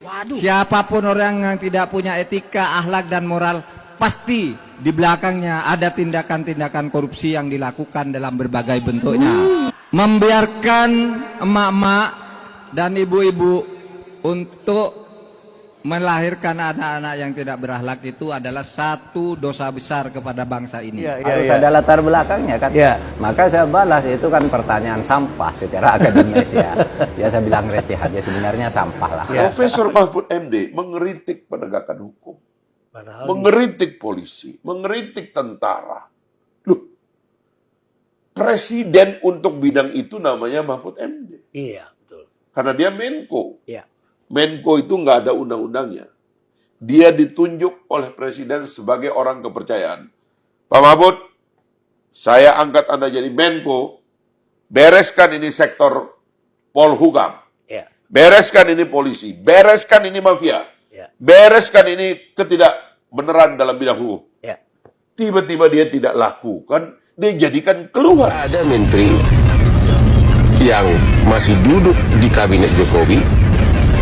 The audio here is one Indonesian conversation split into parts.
Waduh. Siapapun orang yang tidak punya etika, akhlak dan moral, pasti di belakangnya ada tindakan-tindakan korupsi yang dilakukan dalam berbagai bentuknya. Membiarkan emak-emak dan ibu-ibu untuk melahirkan anak-anak yang tidak berakhlak itu adalah satu dosa besar kepada bangsa ini. Harus ada latar belakangnya kan. Maka saya balas, itu kan pertanyaan sampah secara akademis ya. Ya saya bilang receh aja, sebenarnya sampah lah. Profesor Mahfud MD mengeritik penegakan hukum, mengeritik polisi, mengeritik tentara. Loh, presiden untuk bidang itu namanya Mahfud MD. Iya, betul. Karena dia Menko. Iya. Menko itu nggak ada undang-undangnya. Dia ditunjuk oleh presiden sebagai orang kepercayaan. Pak Mahfud, saya angkat Anda jadi Menko, bereskan ini sektor Polhukam, bereskan ini polisi, bereskan ini mafia, bereskan ini ketidakbenaran dalam bidang hukum. Tiba-tiba dia tidak lakukan, dia jadikan keluar. Ada menteri yang masih duduk di kabinet Jokowi,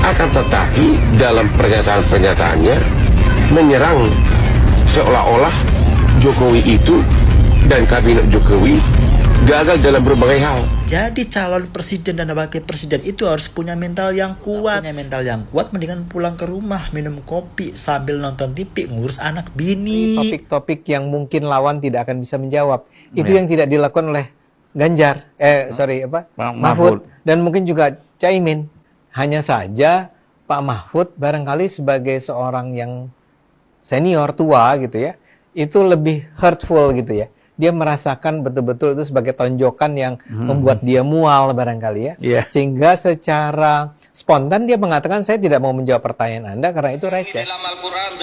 akan tetapi dalam pernyataan-pernyataannya menyerang seolah-olah Jokowi itu dan kabinet Jokowi gagal dalam berbagai hal. Jadi calon presiden dan wakil presiden itu harus punya mental yang kuat. Punya mental yang kuat, mendingan pulang ke rumah minum kopi sambil nonton TV, ngurus anak bini. Topik-topik yang mungkin lawan tidak akan bisa menjawab. Itu yang tidak dilakukan oleh Ganjar, Mahfud, dan mungkin juga Caimin. Hanya saja Pak Mahfud barangkali sebagai seorang yang senior, tua gitu ya, itu lebih hurtful gitu ya. Dia merasakan betul-betul itu sebagai tonjokan yang membuat dia mual barangkali ya. Sehingga secara spontan dia mengatakan, saya tidak mau menjawab pertanyaan Anda karena itu receh. Dalam Al-Quran,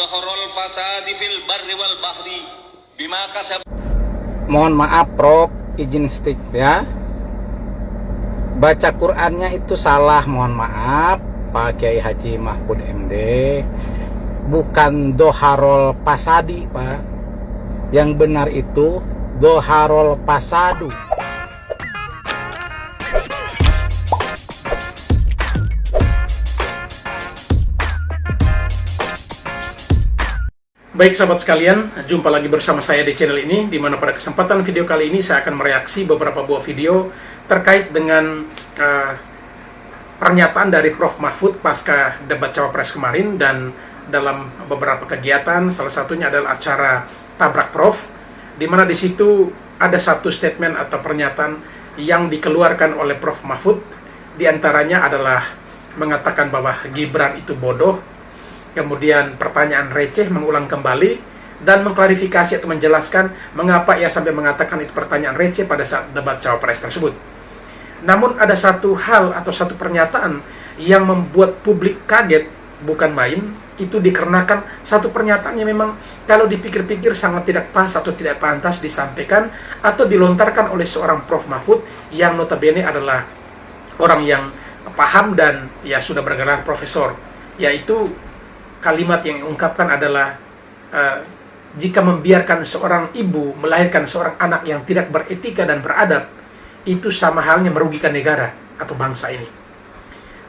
Mohon maaf Prof, izin stick ya. Baca Qur'annya itu salah, mohon maaf Pak Kiai Haji Mahfud MD. Bukan Doharol Pasadi Pak. Yang benar itu Doharol Pasadu. Baik sahabat sekalian, jumpa lagi bersama saya di channel ini, di mana pada kesempatan video kali ini saya akan mereaksi beberapa buah video terkait dengan pernyataan dari Prof. Mahfud pasca debat Cawapres kemarin, dan dalam beberapa kegiatan, salah satunya adalah acara Tabrak Prof, di mana di situ ada satu statement atau pernyataan yang dikeluarkan oleh Prof. Mahfud, di antaranya adalah mengatakan bahwa Gibran itu bodoh, kemudian pertanyaan receh, mengulang kembali, dan mengklarifikasi atau menjelaskan mengapa ia sampai mengatakan itu pertanyaan receh pada saat debat Cawapres tersebut. Namun ada satu hal atau satu pernyataan yang membuat publik kaget, bukan main, itu dikarenakan satu pernyataan yang memang kalau dipikir-pikir sangat tidak pas atau tidak pantas disampaikan atau dilontarkan oleh seorang Prof. Mahfud yang notabene adalah orang yang paham dan ya sudah bergelar profesor, yaitu kalimat yang diungkapkan adalah jika membiarkan seorang ibu melahirkan seorang anak yang tidak beretika dan beradab, itu sama halnya merugikan negara atau bangsa ini.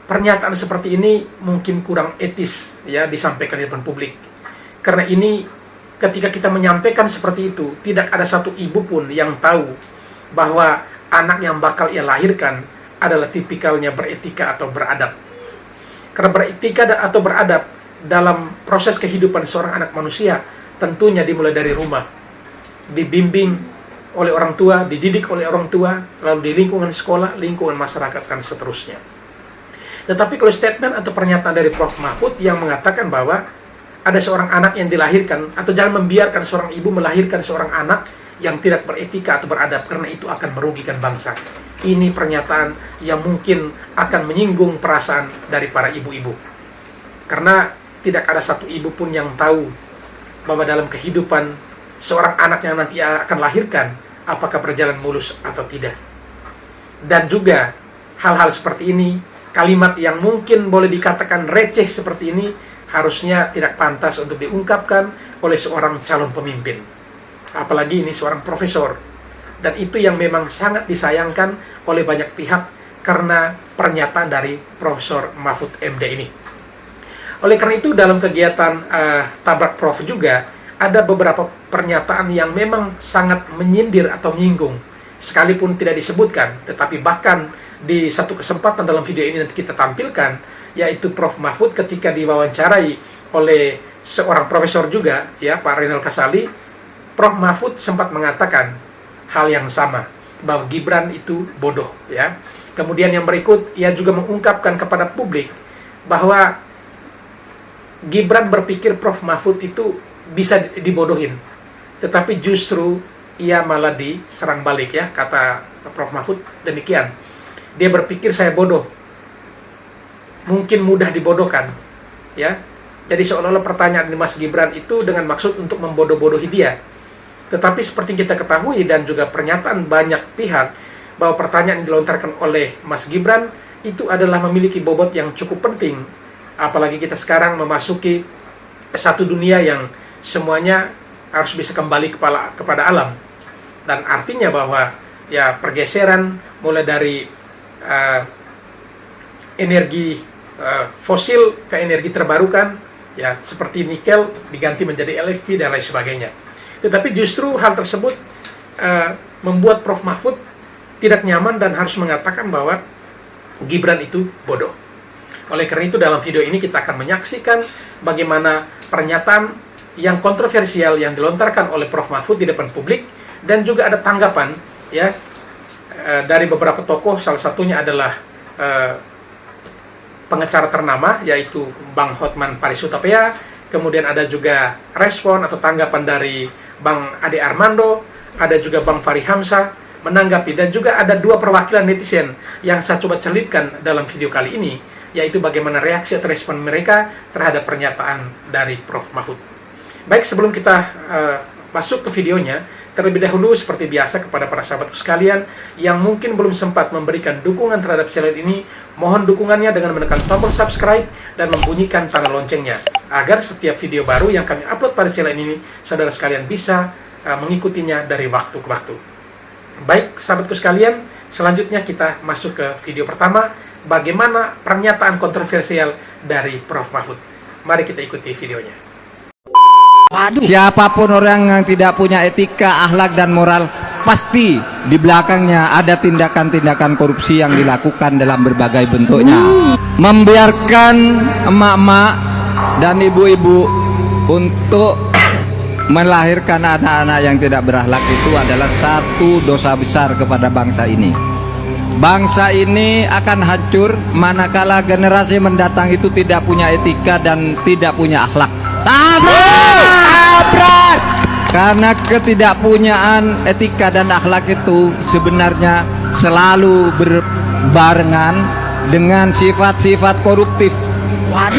Pernyataan seperti ini mungkin kurang etis ya disampaikan di depan publik. Karena ini ketika kita menyampaikan seperti itu, tidak ada satu ibu pun yang tahu bahwa anak yang bakal ia lahirkan adalah tipikalnya beretika atau beradab. Karena beretika atau beradab dalam proses kehidupan seorang anak manusia tentunya dimulai dari rumah, dibimbing oleh orang tua, dididik oleh orang tua, lalu di lingkungan sekolah, lingkungan masyarakat, dan seterusnya. Tetapi kalau statement atau pernyataan dari Prof. Mahfud yang mengatakan bahwa ada seorang anak yang dilahirkan, atau jangan membiarkan seorang ibu melahirkan seorang anak yang tidak beretika atau beradab, karena itu akan merugikan bangsa. Ini pernyataan yang mungkin akan menyinggung perasaan dari para ibu-ibu. Karena tidak ada satu ibu pun yang tahu bahwa dalam kehidupan seorang anak yang nanti akan lahirkan, apakah berjalan mulus atau tidak. Dan juga hal-hal seperti ini, kalimat yang mungkin boleh dikatakan receh seperti ini, harusnya tidak pantas untuk diungkapkan oleh seorang calon pemimpin. Apalagi ini seorang profesor. Dan itu yang memang sangat disayangkan oleh banyak pihak karena pernyataan dari Profesor Mahfud MD ini. Oleh karena itu dalam kegiatan Tabrak Prof juga ada beberapa pernyataan yang memang sangat menyindir atau menyinggung, sekalipun tidak disebutkan, tetapi bahkan di satu kesempatan dalam video ini nanti kita tampilkan, yaitu Prof Mahfud ketika diwawancarai oleh seorang profesor juga, ya, Pak Renal Kasali. Prof Mahfud sempat mengatakan hal yang sama, bahwa Gibran itu bodoh, ya. Kemudian yang berikut, ia juga mengungkapkan kepada publik bahwa Gibran berpikir Prof Mahfud itu bisa dibodohin, tetapi justru ia malah diserang balik, ya, kata Prof Mahfud demikian. Dia berpikir saya bodoh, mungkin mudah dibodohkan, ya. Jadi seolah-olah pertanyaan dari Mas Gibran itu dengan maksud untuk membodoh-bodohi dia. Tetapi seperti kita ketahui dan juga pernyataan banyak pihak, bahwa pertanyaan yang dilontarkan oleh Mas Gibran itu adalah memiliki bobot yang cukup penting. Apalagi kita sekarang memasuki satu dunia yang semuanya harus bisa kembali kepada alam. Dan artinya bahwa ya pergeseran mulai dari energi fosil ke energi terbarukan, ya seperti nikel diganti menjadi LFP dan lain sebagainya. Tetapi justru hal tersebut membuat Prof Mahfud tidak nyaman dan harus mengatakan bahwa Gibran itu bodoh. Oleh karena itu dalam video ini kita akan menyaksikan bagaimana pernyataan yang kontroversial yang dilontarkan oleh Prof Mahfud di depan publik, dan juga ada tanggapan, ya, dari beberapa tokoh. Salah satunya adalah pengacara ternama, yaitu Bang Hotman Paris Hutapea. Kemudian ada juga respon atau tanggapan dari Bang Ade Armando, ada juga Bang Fahri Hamzah menanggapi, dan juga ada dua perwakilan netizen yang saya coba selipkan dalam video kali ini, yaitu bagaimana reaksi atau respon mereka terhadap pernyataan dari Prof Mahfud. Baik, sebelum kita masuk ke videonya, terlebih dahulu seperti biasa kepada para sahabatku sekalian yang mungkin belum sempat memberikan dukungan terhadap channel ini, mohon dukungannya dengan menekan tombol subscribe dan membunyikan tanda loncengnya, agar setiap video baru yang kami upload pada channel ini, saudara sekalian bisa mengikutinya dari waktu ke waktu. Baik, sahabatku sekalian, selanjutnya kita masuk ke video pertama, bagaimana pernyataan kontroversial dari Prof Mahfud. Mari kita ikuti videonya. Siapapun orang yang tidak punya etika, akhlak dan moral, pasti di belakangnya ada tindakan-tindakan korupsi yang dilakukan dalam berbagai bentuknya. Membiarkan emak-emak dan ibu-ibu untuk melahirkan anak-anak yang tidak berakhlak itu adalah satu dosa besar kepada bangsa ini. Bangsa ini akan hancur manakala generasi mendatang itu tidak punya etika dan tidak punya akhlak. Tabrak! Karena ketidakpunyaan etika dan akhlak itu sebenarnya selalu berbarengan dengan sifat-sifat koruptif.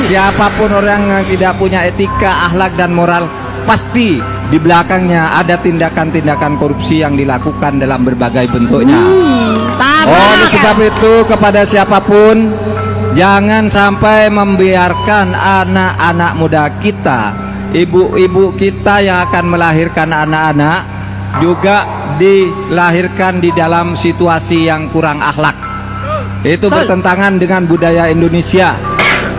Siapapun orang yang tidak punya etika, akhlak dan moral, pasti di belakangnya ada tindakan-tindakan korupsi yang dilakukan dalam berbagai bentuknya. Oleh sebab itu, kepada siapapun, jangan sampai membiarkan anak-anak muda kita, ibu-ibu kita yang akan melahirkan anak-anak, juga dilahirkan di dalam situasi yang kurang akhlak. Itu bertentangan dengan budaya Indonesia,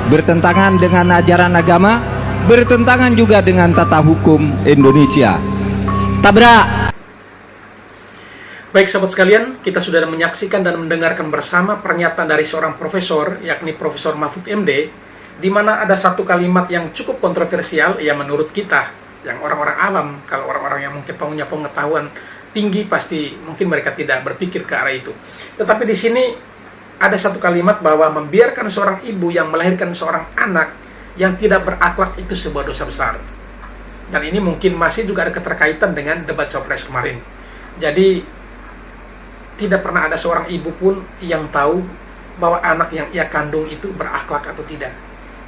bertentangan dengan ajaran agama, bertentangan juga dengan tata hukum Indonesia. Tabrak! Baik sahabat sekalian, kita sudah menyaksikan dan mendengarkan bersama pernyataan dari seorang profesor, yakni Profesor Mahfud MD, di mana ada satu kalimat yang cukup kontroversial, ya menurut kita, yang orang-orang awam, kalau orang-orang yang mungkin punya pengetahuan tinggi, pasti mungkin mereka tidak berpikir ke arah itu. Tetapi di sini ada satu kalimat bahwa membiarkan seorang ibu yang melahirkan seorang anak yang tidak berakhlak itu sebuah dosa besar. Dan ini mungkin masih juga ada keterkaitan dengan debat Cawapres kemarin. Jadi tidak pernah ada seorang ibu pun yang tahu bahwa anak yang ia kandung itu berakhlak atau tidak.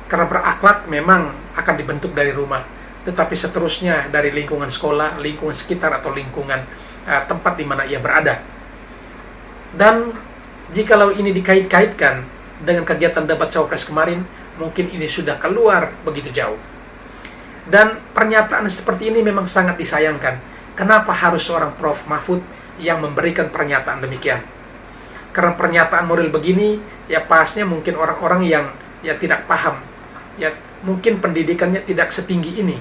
Karena berakhlak memang akan dibentuk dari rumah, tetapi seterusnya dari lingkungan sekolah, lingkungan sekitar, atau lingkungan tempat di mana ia berada. Dan jikalau ini dikait-kaitkan dengan kegiatan debat Cawapres kemarin, mungkin ini sudah keluar begitu jauh. Dan pernyataan seperti ini memang sangat disayangkan. Kenapa harus seorang Prof Mahfud yang memberikan pernyataan demikian? Karena pernyataan moral begini, ya pasnya mungkin orang-orang yang ya tidak paham, ya mungkin pendidikannya tidak setinggi ini.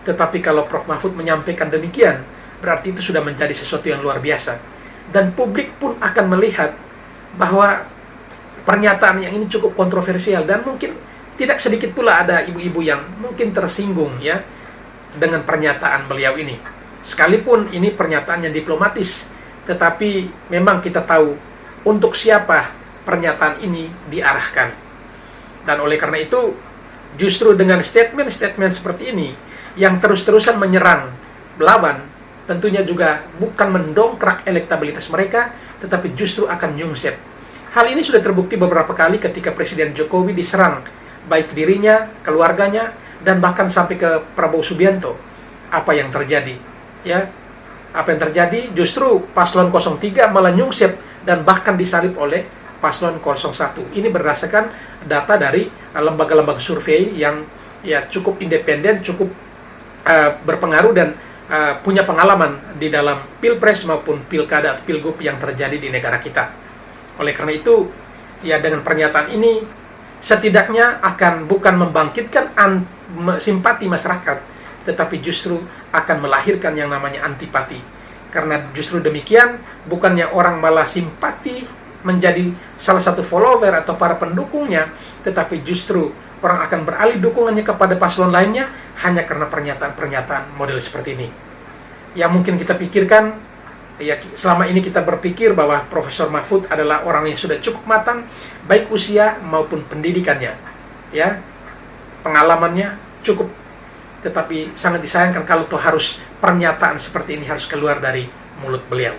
Tetapi kalau Prof. Mahfud menyampaikan demikian, berarti itu sudah menjadi sesuatu yang luar biasa. Dan publik pun akan melihat bahwa pernyataan yang ini cukup kontroversial, dan mungkin tidak sedikit pula ada ibu-ibu yang mungkin tersinggung ya dengan pernyataan beliau ini. Sekalipun ini pernyataan yang diplomatis, tetapi memang kita tahu untuk siapa pernyataan ini diarahkan. Dan oleh karena itu, justru dengan statement-statement seperti ini yang terus-terusan menyerang lawan, tentunya juga bukan mendongkrak elektabilitas mereka, tetapi justru akan nyungsep. Hal ini sudah terbukti beberapa kali ketika Presiden Jokowi diserang, baik dirinya, keluarganya, dan bahkan sampai ke Prabowo Subianto. Apa yang terjadi? Ya, apa yang terjadi? Justru Paslon 03 malah nyungsep dan bahkan disalib oleh Paslon 01. Ini berdasarkan data dari lembaga-lembaga survei yang ya cukup independen, cukup berpengaruh dan punya pengalaman di dalam pilpres maupun pilkada, pilgub yang terjadi di negara kita. Oleh karena itu, ya dengan pernyataan ini setidaknya akan bukan membangkitkan simpati masyarakat, tetapi justru akan melahirkan yang namanya antipati. Karena justru demikian, bukannya orang malah simpati menjadi salah satu follower atau para pendukungnya, tetapi justru orang akan beralih dukungannya kepada paslon lainnya hanya karena pernyataan-pernyataan model seperti ini. Yang mungkin kita pikirkan, ya selama ini kita berpikir bahwa Profesor Mahfud adalah orang yang sudah cukup matang, baik usia maupun pendidikannya, ya pengalamannya cukup. Tetapi sangat disayangkan kalau toh harus pernyataan seperti ini harus keluar dari mulut beliau.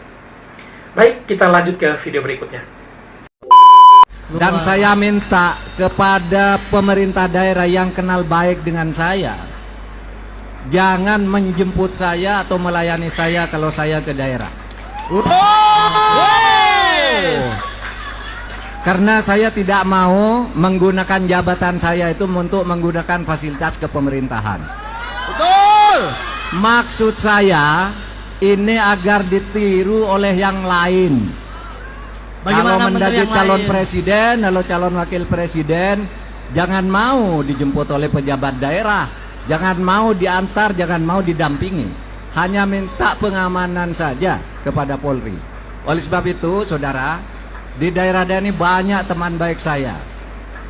Baik, kita lanjut ke video berikutnya. Dan saya minta kepada pemerintah daerah yang kenal baik dengan saya, jangan menjemput saya atau melayani saya kalau saya ke daerah. Karena saya tidak mau menggunakan jabatan saya itu untuk menggunakan fasilitas kepemerintahan. Maksud saya ini agar ditiru oleh yang lain. Kalau menjadi calon presiden, kalau calon wakil presiden, jangan mau dijemput oleh pejabat daerah, jangan mau diantar, jangan mau didampingi. Hanya minta pengamanan saja kepada Polri. Oleh sebab itu, saudara, di daerah-daerah ini banyak teman baik saya.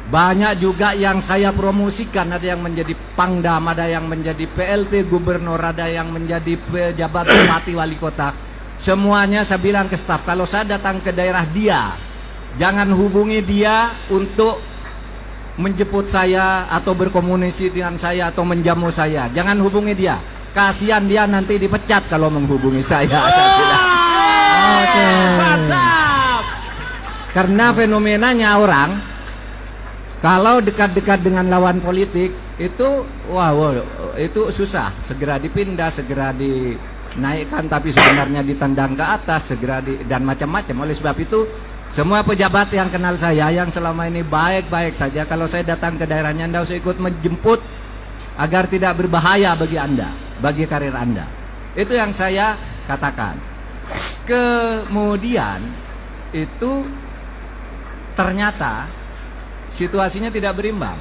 Banyak juga yang saya promosikan, ada yang menjadi pangdam, ada yang menjadi PLT gubernur, ada yang menjadi pejabat bupati wali kota. Semuanya saya bilang ke staf, kalau saya datang ke daerah dia, jangan hubungi dia untuk menjemput saya atau berkomunikasi dengan saya atau menjamu saya. Jangan hubungi dia. Kasihan dia nanti dipecat kalau menghubungi saya. Mantap. Karena fenomenanya orang kalau dekat-dekat dengan lawan politik itu itu susah, segera dipindah, segera dinaikkan, tapi sebenarnya ditendang ke atas, segera dan macam-macam. Oleh sebab itu, semua pejabat yang kenal saya yang selama ini baik-baik saja, kalau saya datang ke daerahnya, Anda usah ikut menjemput agar tidak berbahaya bagi Anda, bagi karir Anda. Itu yang saya katakan. Kemudian itu ternyata situasinya tidak berimbang.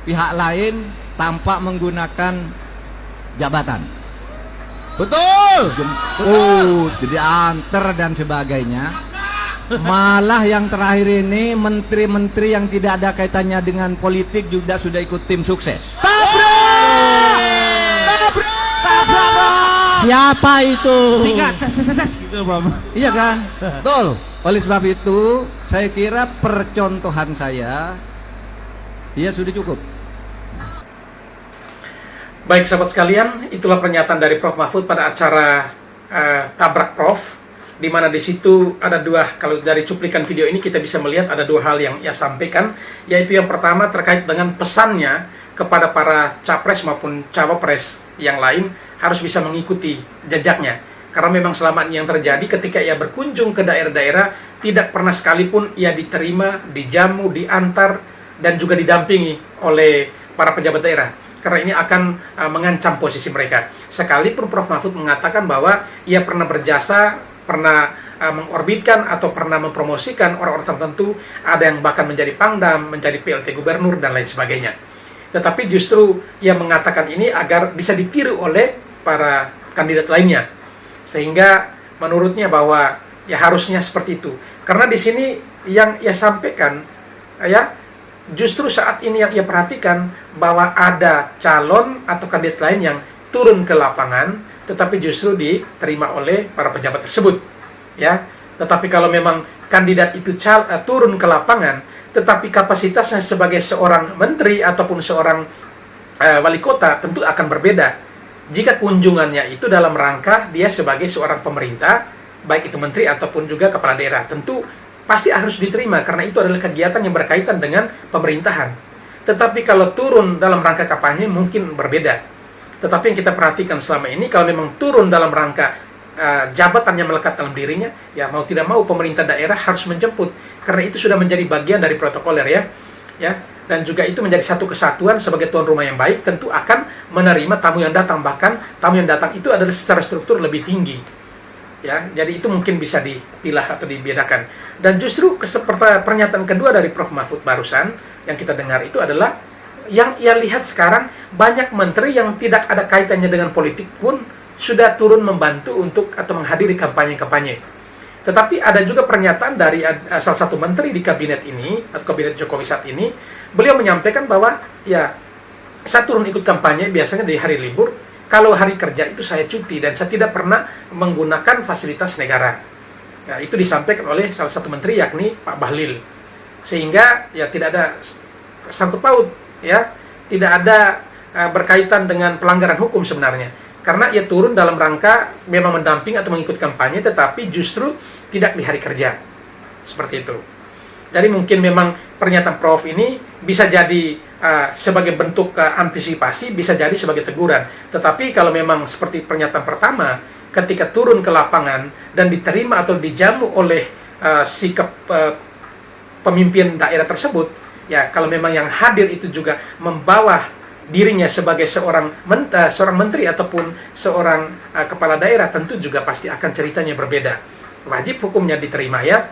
Pihak lain tampak menggunakan jabatan. Betul. Jadi antar dan sebagainya. Malah yang terakhir ini menteri-menteri yang tidak ada kaitannya dengan politik juga sudah ikut tim sukses. Siapa itu? Singkat, gitu, iya kan? Betul. Oleh sebab itu, saya kira percontohan saya, dia sudah cukup. Baik sahabat sekalian, itulah pernyataan dari Prof. Mahfud pada acara Tabrak Prof, di mana di situ ada dua, kalau dari cuplikan video ini kita bisa melihat ada dua hal yang ia sampaikan, yaitu yang pertama terkait dengan pesannya kepada para capres maupun cawapres yang lain harus bisa mengikuti jejaknya. Karena memang selama ini yang terjadi ketika ia berkunjung ke daerah-daerah, tidak pernah sekalipun ia diterima, dijamu, diantar, dan juga didampingi oleh para pejabat daerah. Karena ini akan mengancam posisi mereka. Sekalipun Prof. Mahfud mengatakan bahwa ia pernah berjasa, pernah mengorbitkan atau pernah mempromosikan orang-orang tertentu, ada yang bahkan menjadi pangdam, menjadi PLT gubernur, dan lain sebagainya. Tetapi justru yang mengatakan ini agar bisa ditiru oleh para kandidat lainnya. Sehingga menurutnya bahwa ya harusnya seperti itu. Karena di sini yang ia sampaikan, ya justru saat ini yang ia perhatikan bahwa ada calon atau kandidat lain yang turun ke lapangan, tetapi justru diterima oleh para pejabat tersebut. Ya, tetapi kalau memang kandidat itu turun ke lapangan, tetapi kapasitasnya sebagai seorang menteri ataupun seorang wali kota tentu akan berbeda. Jika kunjungannya itu dalam rangka dia sebagai seorang pemerintah, baik itu menteri ataupun juga kepala daerah, tentu pasti harus diterima karena itu adalah kegiatan yang berkaitan dengan pemerintahan. Tetapi kalau turun dalam rangka kampanye mungkin berbeda. Tetapi yang kita perhatikan selama ini, kalau memang turun dalam rangka jabatan yang melekat dalam dirinya, ya mau tidak mau pemerintah daerah harus menjemput karena itu sudah menjadi bagian dari protokoler, ya, dan juga itu menjadi satu kesatuan sebagai tuan rumah yang baik tentu akan menerima tamu yang datang, bahkan tamu yang datang itu adalah secara struktur lebih tinggi, ya, jadi itu mungkin bisa dipilah atau dibedakan. Dan justru pernyataan kedua dari Prof. Mahfud barusan yang kita dengar itu adalah yang ia lihat sekarang banyak menteri yang tidak ada kaitannya dengan politik pun sudah turun membantu untuk atau menghadiri kampanye-kampanye. Tetapi ada juga pernyataan dari salah satu menteri di kabinet ini, atau kabinet Jokowi saat ini, beliau menyampaikan bahwa, ya, saya turun ikut kampanye biasanya di hari libur, kalau hari kerja itu saya cuti, dan saya tidak pernah menggunakan fasilitas negara. Nah, itu disampaikan oleh salah satu menteri, yakni Pak Bahlil. Sehingga, ya, tidak ada sangkut paut, ya, tidak ada berkaitan dengan pelanggaran hukum sebenarnya. Karena ia turun dalam rangka memang mendamping atau mengikut kampanye, tetapi justru tidak di hari kerja. Seperti itu. Jadi mungkin memang pernyataan Prof ini bisa jadi sebagai bentuk antisipasi, bisa jadi sebagai teguran. Tetapi kalau memang seperti pernyataan pertama, ketika turun ke lapangan dan diterima atau dijamu oleh sikap pemimpin daerah tersebut, ya kalau memang yang hadir itu juga membawa dirinya sebagai seorang menteri ataupun seorang kepala daerah, tentu juga pasti akan ceritanya berbeda. Wajib hukumnya diterima, ya,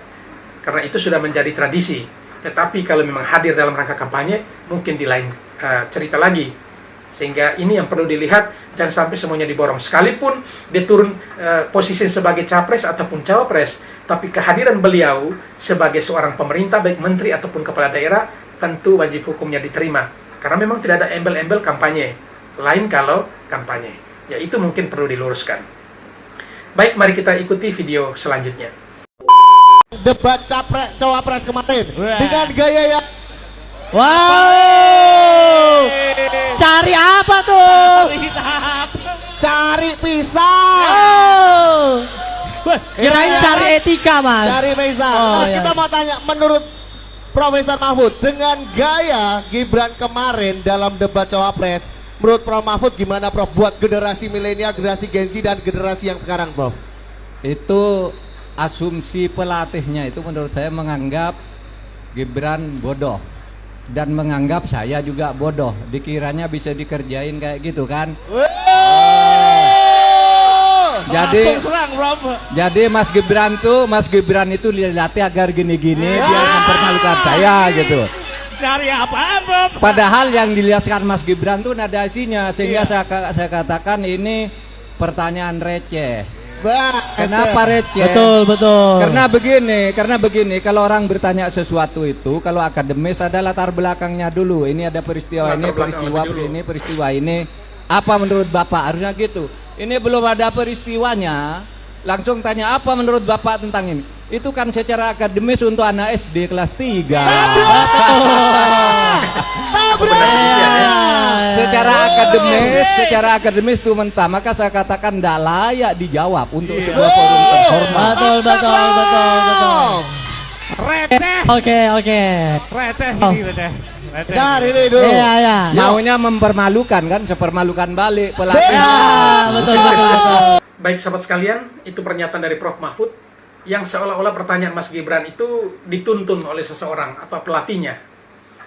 karena itu sudah menjadi tradisi. Tetapi kalau memang hadir dalam rangka kampanye, mungkin di lain cerita lagi. Sehingga ini yang perlu dilihat, jangan sampai semuanya diborong. Sekalipun dia turun posisi sebagai capres ataupun cawapres, tapi kehadiran beliau sebagai seorang pemerintah, baik menteri ataupun kepala daerah, tentu wajib hukumnya diterima. Karena memang tidak ada embel-embel kampanye. Lain kalau kampanye. Ya, itu mungkin perlu diluruskan. Baik, mari kita ikuti video selanjutnya. Debat cawapres kemarin dengan gaya yang wow, cari apa tuh? cari pisang. Kirain cari etika, Mas. Cari pisang. Oh, Nah, iya. kita mau tanya, menurut Profesor Mahfud, dengan gaya Gibran kemarin dalam debat cawapres, menurut Prof. Mahfud gimana, Prof? Buat generasi milenial, generasi Gen Z, dan generasi yang sekarang, Prof? Itu asumsi pelatihnya itu menurut saya menganggap Gibran bodoh dan menganggap saya juga bodoh. Dikiranya bisa dikerjain kayak gitu kan? Jadi Mas Gibran itu dilatih agar gini-gini biar mempermalukan saya gitu. Dari apaan, Bob? Padahal yang dilihatkan Mas Gibran tuh nada isinya, sehingga saya katakan ini pertanyaan receh. Kenapa receh? Betul. Karena begini, kalau orang bertanya sesuatu itu, kalau akademis ada latar belakangnya dulu. Ini ada peristiwa ini, peristiwa ini. Apa menurut Bapak? Harusnya gitu. Ini belum ada peristiwanya, langsung tanya apa menurut Bapak tentang ini. Itu kan secara akademis untuk anak SD kelas 3. Secara akademis itu mentah, maka saya katakan tidak layak dijawab untuk sebuah forum terhormat. Betul. Receh. Oke. Receh ini dulu. Iya. Maunya mempermalukan kan, sepermalukan balik pelatih. Betul. Baik sahabat sekalian, itu pernyataan dari Prof. Mahfud yang seolah-olah pertanyaan Mas Gibran itu dituntun oleh seseorang atau pelatihnya.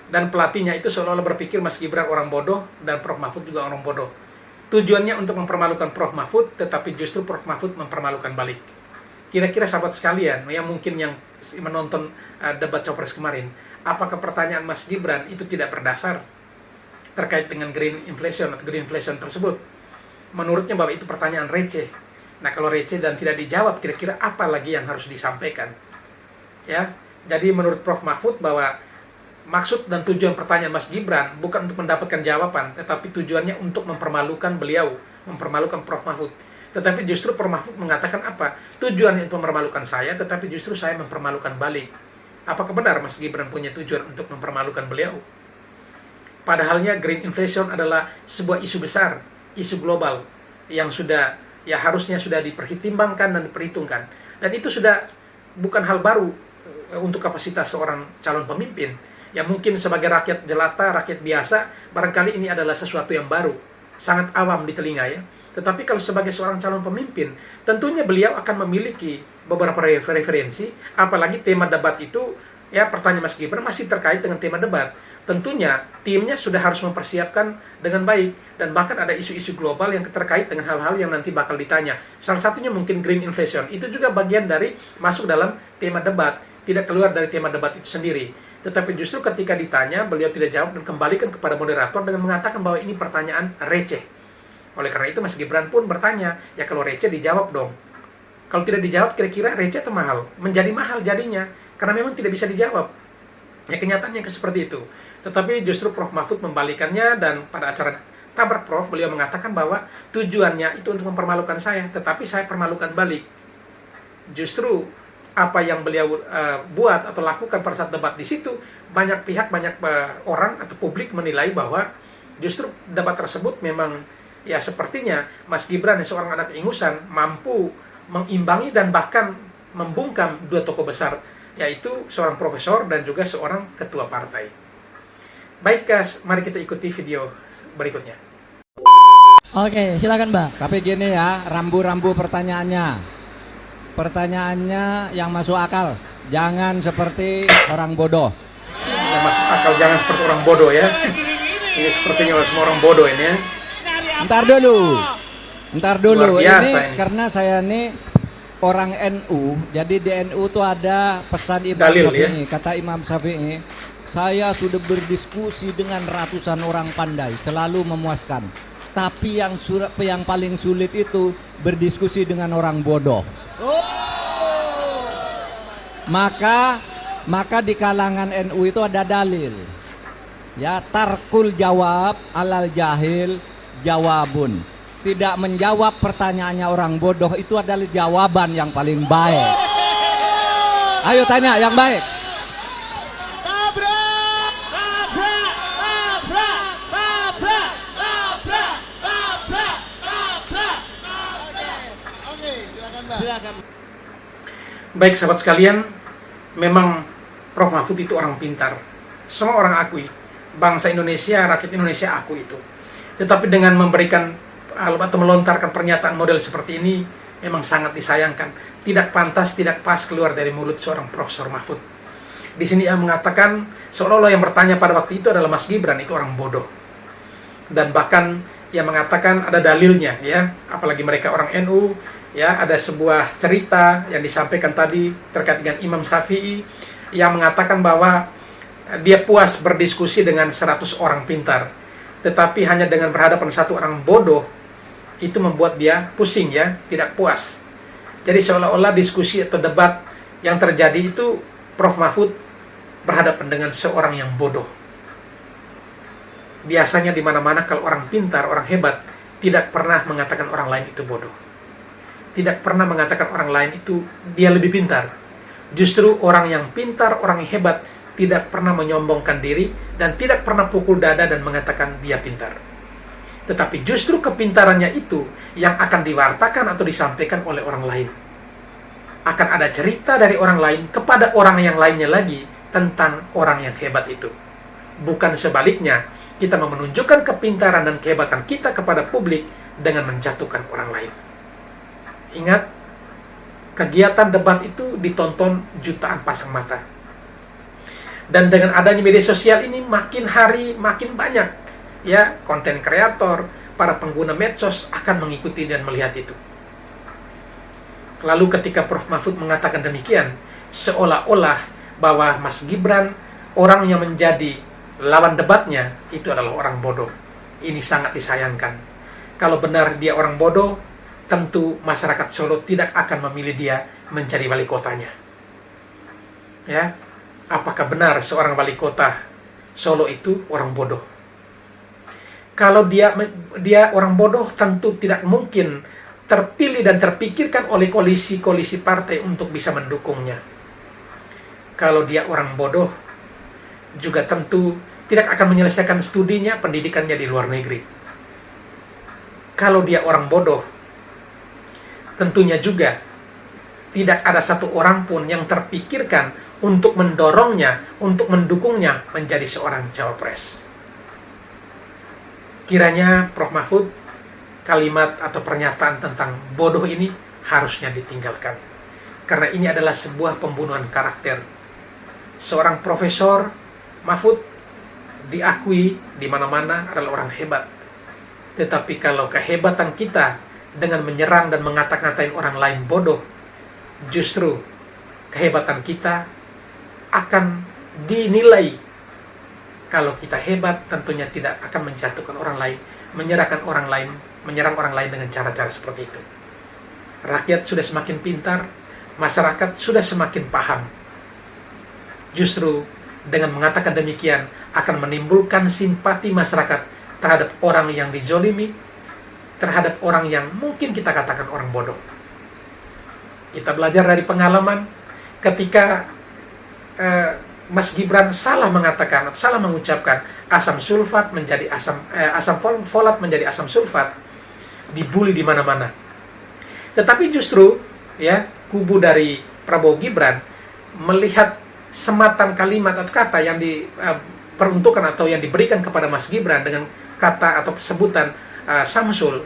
Dan pelatihnya itu seolah-olah berpikir Mas Gibran orang bodoh dan Prof. Mahfud juga orang bodoh. Tujuannya untuk mempermalukan Prof. Mahfud, tetapi justru Prof. Mahfud mempermalukan balik. Kira-kira sahabat sekalian, yang mungkin yang menonton debat Cawapres kemarin, apakah pertanyaan Mas Gibran itu tidak berdasar? terkait dengan green inflation atau green inflation tersebut. Menurutnya bahwa itu pertanyaan receh. Nah, kalau receh dan tidak dijawab, kira-kira apa lagi yang harus disampaikan? Ya, jadi menurut Prof. Mahfud bahwa maksud dan tujuan pertanyaan Mas Gibran bukan untuk mendapatkan jawaban, tetapi tujuannya untuk mempermalukan beliau, mempermalukan Prof. Mahfud. Tetapi justru Prof. Mahfud mengatakan apa? Tujuannya untuk mempermalukan saya, tetapi justru saya mempermalukan balik. Apakah benar Mas Gibran punya tujuan untuk mempermalukan beliau? Padahalnya green inflation adalah sebuah isu besar, isu global yang sudah harusnya sudah dipertimbangkan dan diperhitungkan. Dan itu sudah bukan hal baru untuk kapasitas seorang calon pemimpin. Ya mungkin sebagai rakyat jelata, rakyat biasa, barangkali ini adalah sesuatu yang baru, sangat awam di telinga ya. Tetapi kalau sebagai seorang calon pemimpin, tentunya beliau akan memiliki beberapa referensi, apalagi tema debat itu, ya pertanyaan Mas Gibran masih terkait dengan tema debat. Tentunya timnya sudah harus mempersiapkan dengan baik, dan bahkan ada isu-isu global yang terkait dengan hal-hal yang nanti bakal ditanya. Salah satunya mungkin green inflation, itu juga bagian dari masuk dalam tema debat, tidak keluar dari tema debat itu sendiri. Tetapi justru ketika ditanya, beliau tidak jawab dan kembalikan kepada moderator dengan mengatakan bahwa ini pertanyaan receh. Oleh karena itu Mas Gibran pun bertanya, ya kalau receh dijawab dong. Kalau tidak dijawab, kira-kira receh atau mahal? Menjadi mahal jadinya, karena memang tidak bisa dijawab. Ya kenyataannya seperti itu. Tetapi justru Prof. Mahfud membalikannya, dan pada acara Tabrak Prof, beliau mengatakan bahwa tujuannya itu untuk mempermalukan saya, tetapi saya permalukan balik. Justru apa yang beliau buat atau lakukan pada saat debat di situ, banyak pihak, banyak orang atau publik menilai bahwa justru debat tersebut memang ya sepertinya Mas Gibran yang seorang anak ingusan mampu mengimbangi dan bahkan membungkam dua tokoh besar, yaitu seorang profesor dan juga seorang ketua partai. Baik guys, mari kita ikuti video berikutnya. Oke, silakan Mbak. Tapi gini ya, rambu-rambu pertanyaannya. Pertanyaannya yang masuk akal. Jangan seperti orang bodoh. Yang masuk akal, jangan seperti orang bodoh ya. Ini sepertinya semua orang bodoh ini ya. Ntar dulu. Luar biasa Ini ini. karena saya nih orang NU. Jadi di NU tuh ada pesan Imam Dalil, Syafi'i. Kata Imam Syafi'i, saya sudah berdiskusi dengan ratusan orang pandai, selalu memuaskan. Tapi yang paling sulit itu berdiskusi dengan orang bodoh. Maka di kalangan NU itu ada dalil. Ya, tarkul jawab alal jahil jawabun. Tidak menjawab pertanyaannya orang bodoh itu adalah jawaban yang paling baik. Ayo tanya yang baik. Baik sahabat sekalian, memang Prof. Mahfud itu orang pintar. Semua orang akui, bangsa Indonesia, rakyat Indonesia akui itu. Tetapi dengan memberikan atau melontarkan pernyataan model seperti ini, memang sangat disayangkan. Tidak pantas, tidak pas keluar dari mulut seorang Profesor Mahfud. Di sini ia mengatakan, seolah-olah yang bertanya pada waktu itu adalah Mas Gibran, itu orang bodoh. Dan bahkan ia mengatakan ada dalilnya, ya, apalagi mereka orang NU. Ya, ada sebuah cerita yang disampaikan tadi terkait dengan Imam Syafi'i yang mengatakan bahwa dia puas berdiskusi dengan 100 orang pintar, tetapi hanya dengan berhadapan satu orang bodoh itu membuat dia pusing ya, tidak puas. Jadi seolah-olah diskusi atau debat yang terjadi itu Prof. Mahfud berhadapan dengan seorang yang bodoh. Biasanya di mana-mana kalau orang pintar, orang hebat tidak pernah mengatakan orang lain itu bodoh. Tidak pernah mengatakan orang lain itu dia lebih pintar. Justru orang yang pintar, orang yang hebat tidak pernah menyombongkan diri dan tidak pernah pukul dada dan mengatakan dia pintar. Tetapi justru kepintarannya itu yang akan diwartakan atau disampaikan oleh orang lain. Akan ada cerita dari orang lain kepada orang yang lainnya lagi tentang orang yang hebat itu. Bukan sebaliknya, kita menunjukkan kepintaran dan kehebatan kita kepada publik dengan menjatuhkan orang lain. Ingat, kegiatan debat itu ditonton jutaan pasang mata. Dan dengan adanya media sosial ini makin hari makin banyak ya konten kreator, para pengguna medsos akan mengikuti dan melihat itu. Lalu ketika Prof. Mahfud mengatakan demikian, seolah-olah bahwa Mas Gibran orang yang menjadi lawan debatnya itu adalah orang bodoh. Ini sangat disayangkan. Kalau benar dia orang bodoh, tentu masyarakat Solo tidak akan memilih dia menjadi wali kotanya. Ya, apakah benar seorang wali kota Solo itu orang bodoh? Kalau dia orang bodoh, tentu tidak mungkin terpilih dan terpikirkan oleh koalisi-koalisi partai untuk bisa mendukungnya. Kalau dia orang bodoh, juga tentu tidak akan menyelesaikan studinya, pendidikannya di luar negeri. Kalau dia orang bodoh, tentunya juga tidak ada satu orang pun yang terpikirkan untuk mendorongnya, untuk mendukungnya menjadi seorang cawapres. Kiranya Prof. Mahfud, kalimat atau pernyataan tentang bodoh ini harusnya ditinggalkan. Karena ini adalah sebuah pembunuhan karakter. Seorang Profesor Mahfud diakui di mana-mana adalah orang hebat. Tetapi kalau kehebatan kita dengan menyerang dan mengata-ngatain orang lain bodoh, justru kehebatan kita akan dinilai. Kalau kita hebat, tentunya tidak akan menjatuhkan orang lain, menyerang orang lain dengan cara-cara seperti itu. Rakyat sudah semakin pintar, masyarakat sudah semakin paham. Justru dengan mengatakan demikian akan menimbulkan simpati masyarakat terhadap orang yang dizolimi, terhadap orang yang mungkin kita katakan orang bodoh. Kita belajar dari pengalaman ketika Mas Gibran salah mengatakan, salah mengucapkan asam sulfat menjadi asam folat menjadi asam sulfat, dibully di mana-mana. Tetapi justru ya, kubu dari Prabowo Gibran melihat sematan kalimat atau kata yang diperuntukkan atau yang diberikan kepada Mas Gibran dengan kata atau sebutan Samsul,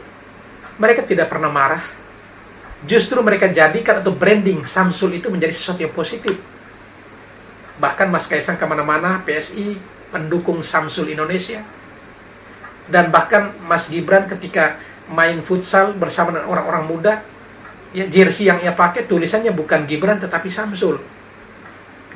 mereka tidak pernah marah. Justru mereka jadikan atau branding Samsul itu menjadi sesuatu yang positif. Bahkan Mas Kaisang kemana-mana, PSI pendukung Samsul Indonesia. Dan bahkan Mas Gibran ketika main futsal bersama dengan orang-orang muda, ya, jersey yang ia pakai tulisannya bukan Gibran tetapi Samsul.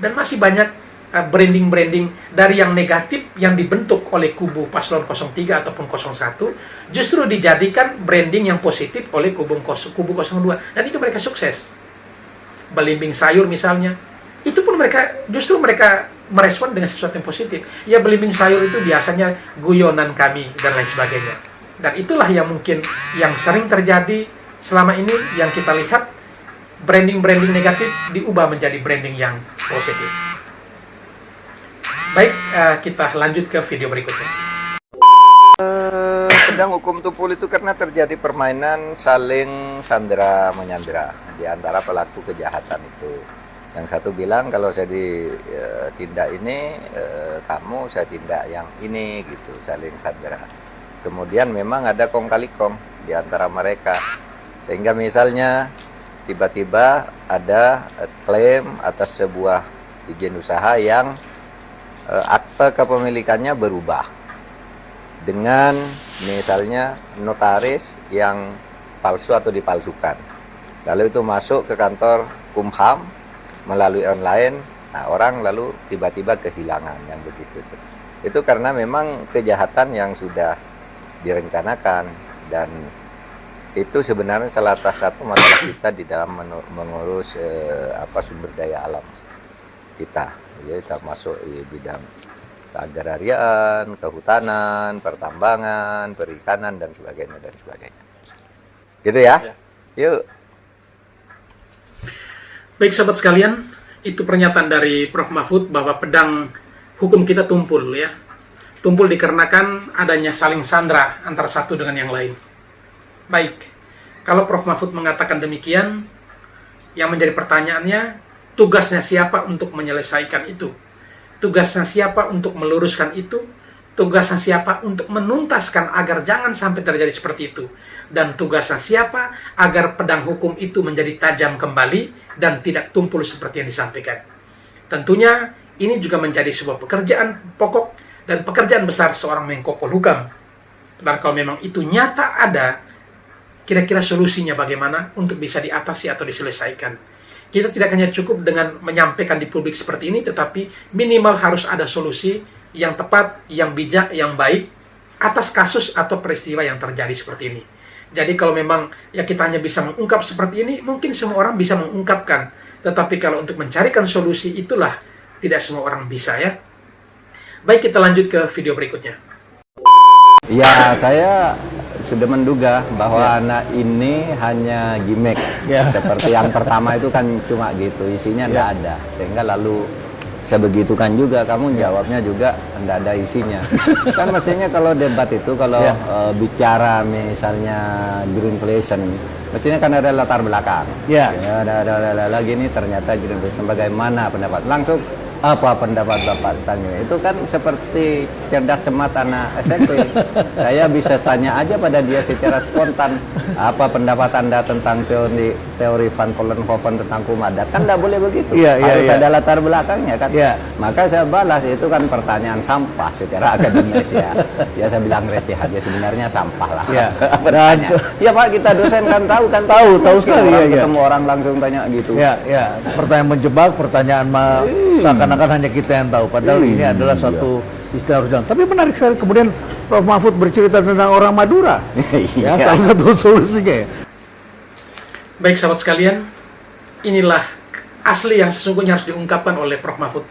Dan masih banyak branding-branding dari yang negatif yang dibentuk oleh kubu paslon 03 ataupun 01, justru dijadikan branding yang positif oleh kubu 02. Dan itu mereka sukses. Belimbing sayur misalnya, itu pun justru mereka merespon dengan sesuatu yang positif. Ya, belimbing sayur itu biasanya guyonan kami dan lain sebagainya. Dan itulah yang mungkin yang sering terjadi selama ini, yang kita lihat branding-branding negatif diubah menjadi branding yang positif. Baik, kita lanjut ke video berikutnya. Pedang hukum tumpul itu karena terjadi permainan saling sandera menyandera di antara pelaku kejahatan itu. Yang satu bilang kalau saya ditindak ini, kamu saya tindak yang ini gitu, saling sandera. Kemudian memang ada kong kali kong di antara mereka, sehingga misalnya tiba-tiba ada klaim atas sebuah izin usaha yang akte kepemilikannya berubah dengan misalnya notaris yang palsu atau dipalsukan. Lalu itu masuk ke kantor Kumham melalui online, nah orang lalu tiba-tiba kehilangan yang begitu. Itu karena memang kejahatan yang sudah direncanakan, dan itu sebenarnya salah satu masalah kita di dalam mengurus sumber daya alam kita. Jadi termasuk di bidang keagrarian, kehutanan, pertambangan, perikanan dan sebagainya. Gitu ya. Yuk. Baik sahabat sekalian, itu pernyataan dari Prof. Mahfud bahwa pedang hukum kita tumpul ya. Tumpul dikarenakan adanya saling sandera antara satu dengan yang lain. Baik, kalau Prof. Mahfud mengatakan demikian, yang menjadi pertanyaannya, tugasnya siapa untuk menyelesaikan itu? Tugasnya siapa untuk meluruskan itu? Tugasnya siapa untuk menuntaskan agar jangan sampai terjadi seperti itu? Dan tugasnya siapa agar pedang hukum itu menjadi tajam kembali dan tidak tumpul seperti yang disampaikan? Tentunya ini juga menjadi sebuah pekerjaan pokok dan pekerjaan besar seorang Menko Polhukam. Dan kalau memang itu nyata ada, kira-kira solusinya bagaimana untuk bisa diatasi atau diselesaikan? Kita tidak hanya cukup dengan menyampaikan di publik seperti ini, tetapi minimal harus ada solusi yang tepat, yang bijak, yang baik atas kasus atau peristiwa yang terjadi seperti ini. Jadi kalau memang ya kita hanya bisa mengungkap seperti ini, mungkin semua orang bisa mengungkapkan. Tetapi kalau untuk mencarikan solusi, itulah tidak semua orang bisa ya. Baik, kita lanjut ke video berikutnya. Ya, saya sudah menduga bahwa anak ini hanya gimmick. Seperti yang pertama itu kan cuma gitu, isinya enggak ada. Sehingga lalu saya begitukan juga, kamu jawabnya juga enggak ada isinya. Kan mestinya kalau debat itu, kalau bicara misalnya greenflation, mestinya kan ada latar belakang. Ada lagi nih ternyata greenflation, bagaimana pendapat? Langsung apa pendapat Bapak tanya? Itu kan seperti cerdas cermat anak SMP. Saya bisa tanya aja pada dia secara spontan, apa pendapat Anda tentang teori Van Vollenhoven tentang Kumadat? Kan tidak boleh begitu. Harus ada latar belakangnya kan. Maka saya balas, itu kan pertanyaan sampah secara akademis ya. Ya saya bilang receh aja, sebenarnya sampah lah. Ya Pak, kita dosen kan tahu sekali. Ketemu orang langsung tanya gitu. Pertanyaan menjebak, pertanyaan seakan-akan hanya kita yang tahu, padahal ini adalah suatu istilah harus jalan. Tapi menarik sekali kemudian Prof. Mahfud bercerita tentang orang Madura. Salah satu solusinya ya. Baik sahabat sekalian, inilah asli yang sesungguhnya harus diungkapkan oleh Prof. Mahfud.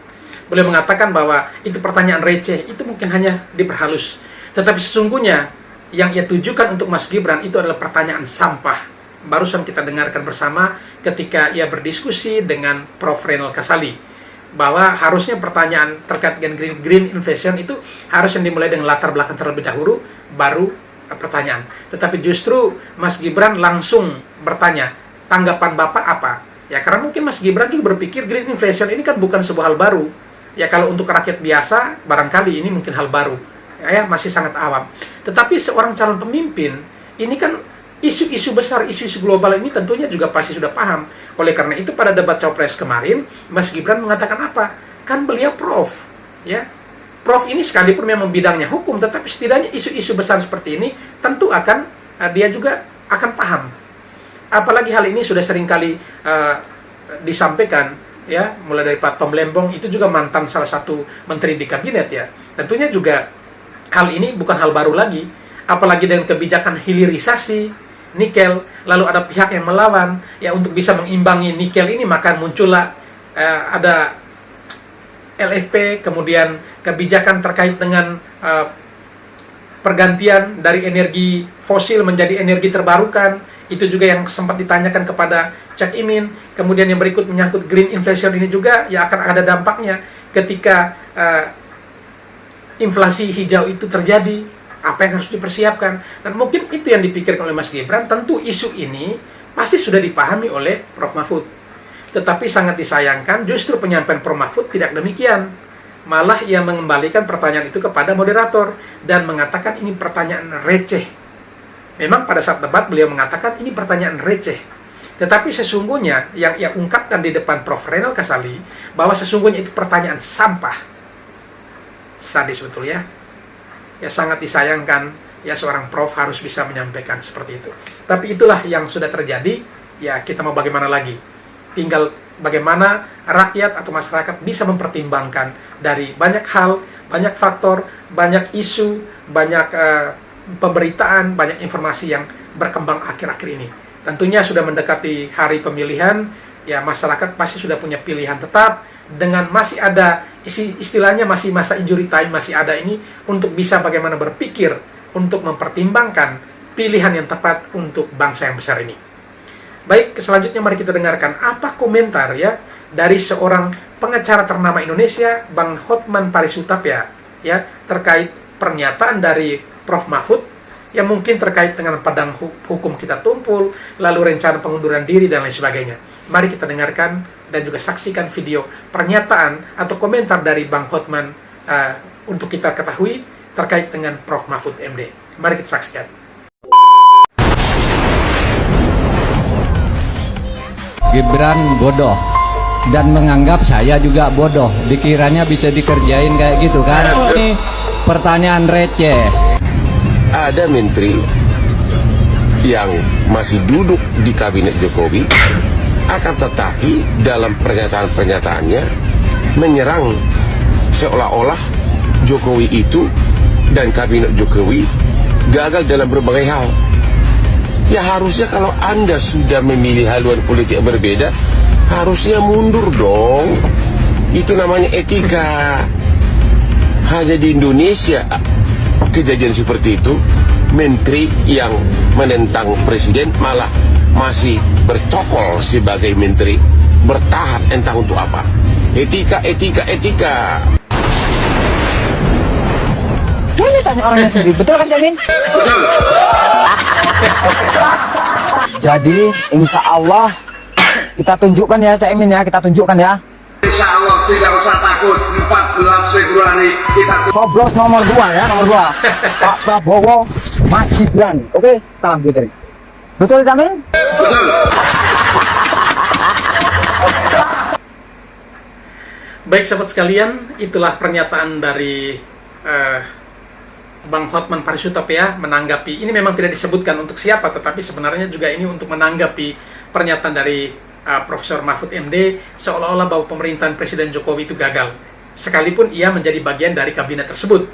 Beliau mengatakan bahwa itu pertanyaan receh, itu mungkin hanya diperhalus. Tetapi sesungguhnya yang ia tujukan untuk Mas Gibran itu adalah pertanyaan sampah. Barusan kita dengarkan bersama ketika ia berdiskusi dengan Prof. Renal Kasali, bahwa harusnya pertanyaan terkait dengan green inflation itu harus yang dimulai dengan latar belakang terlebih dahulu, baru pertanyaan. Tetapi justru Mas Gibran langsung bertanya, tanggapan Bapak apa? Ya karena mungkin Mas Gibran juga berpikir green inflation ini kan bukan sebuah hal baru. Ya kalau untuk rakyat biasa, barangkali ini mungkin hal baru. Ya masih sangat awam. Tetapi seorang calon pemimpin, ini kan isu-isu besar, isu-isu global ini tentunya juga pasti sudah paham. Oleh karena itu pada debat Cawapres kemarin, Mas Gibran mengatakan apa? Kan beliau Prof. Ya, Prof ini sekalipun memang bidangnya hukum, tetapi setidaknya isu-isu besar seperti ini tentu akan dia juga akan paham. Apalagi hal ini sudah seringkali disampaikan, ya, mulai dari Pak Tom Lembong, itu juga mantan salah satu menteri di kabinet ya. Tentunya juga hal ini bukan hal baru lagi, apalagi dengan kebijakan hilirisasi nikel, lalu ada pihak yang melawan, ya untuk bisa mengimbangi nikel ini maka muncullah ada LFP, kemudian kebijakan terkait dengan pergantian dari energi fosil menjadi energi terbarukan, itu juga yang sempat ditanyakan kepada Cak Imin. Kemudian yang berikut menyangkut green inflation ini juga ya akan ada dampaknya ketika inflasi hijau itu terjadi. Apa yang harus dipersiapkan, dan mungkin itu yang dipikirkan oleh Mas Gibran. Tentu isu ini pasti sudah dipahami oleh Prof. Mahfud, tetapi sangat disayangkan justru penyampaian Prof. Mahfud tidak demikian. Malah ia mengembalikan pertanyaan itu kepada moderator dan mengatakan ini pertanyaan receh. Memang pada saat debat beliau mengatakan ini pertanyaan receh, tetapi sesungguhnya yang ia ungkapkan di depan Prof. Renal Kasali bahwa sesungguhnya itu pertanyaan sampah. Sadis betul ya. Ya sangat disayangkan ya seorang prof harus bisa menyampaikan seperti itu. Tapi itulah yang sudah terjadi, ya kita mau bagaimana lagi. Tinggal bagaimana rakyat atau masyarakat bisa mempertimbangkan dari banyak hal, banyak faktor, banyak isu, banyak pemberitaan, banyak informasi yang berkembang akhir-akhir ini. Tentunya sudah mendekati hari pemilihan, ya masyarakat pasti sudah punya pilihan tetap. Dengan masih ada istilahnya masih masa injury time, masih ada ini untuk bisa bagaimana berpikir untuk mempertimbangkan pilihan yang tepat untuk bangsa yang besar ini. Baik, selanjutnya mari kita dengarkan apa komentar ya dari seorang pengacara ternama Indonesia, Bang Hotman Paris Hutapea ya terkait pernyataan dari Prof. Mahfud yang mungkin terkait dengan padang hukum kita tumpul, lalu rencana pengunduran diri dan lain sebagainya. Mari kita dengarkan dan juga saksikan video pernyataan atau komentar dari Bang Hotman untuk kita ketahui terkait dengan Prof. Mahfud MD. Mari kita saksikan. Gibran bodoh dan menganggap saya juga bodoh. Dikiranya bisa dikerjain kayak gitu kan? Ini pertanyaan receh. Ada menteri yang masih duduk di kabinet Jokowi, akan tetapi dalam pernyataan-pernyataannya menyerang seolah-olah Jokowi itu dan kabinet Jokowi gagal dalam berbagai hal. Ya harusnya kalau Anda sudah memilih haluan politik yang berbeda, harusnya mundur dong. Itu namanya etika. Hanya di Indonesia kejadian seperti itu, menteri yang menentang presiden malah masih bercokol sebagai menteri, bertahan entah untuk apa. Etika. Boleh tanya orangnya sendiri, betul kan Jamin? Betul. Jadi insya Allah kita tunjukkan ya Cak Imin ya, kita tunjukkan ya. Insya Allah tidak usah takut, 14 Februari kita Coblos nomor 2 ya, nomor 2. Pak Prabowo, Mas Gibran. Oke, salam Gibran. Betul Jamin? betul. Baik sahabat sekalian, itulah pernyataan dari Bang Hotman Paris Hutapea menanggapi, ini memang tidak disebutkan untuk siapa, tetapi sebenarnya juga ini untuk menanggapi pernyataan dari Profesor Mahfud MD seolah-olah bahwa pemerintahan Presiden Jokowi itu gagal, sekalipun ia menjadi bagian dari kabinet tersebut.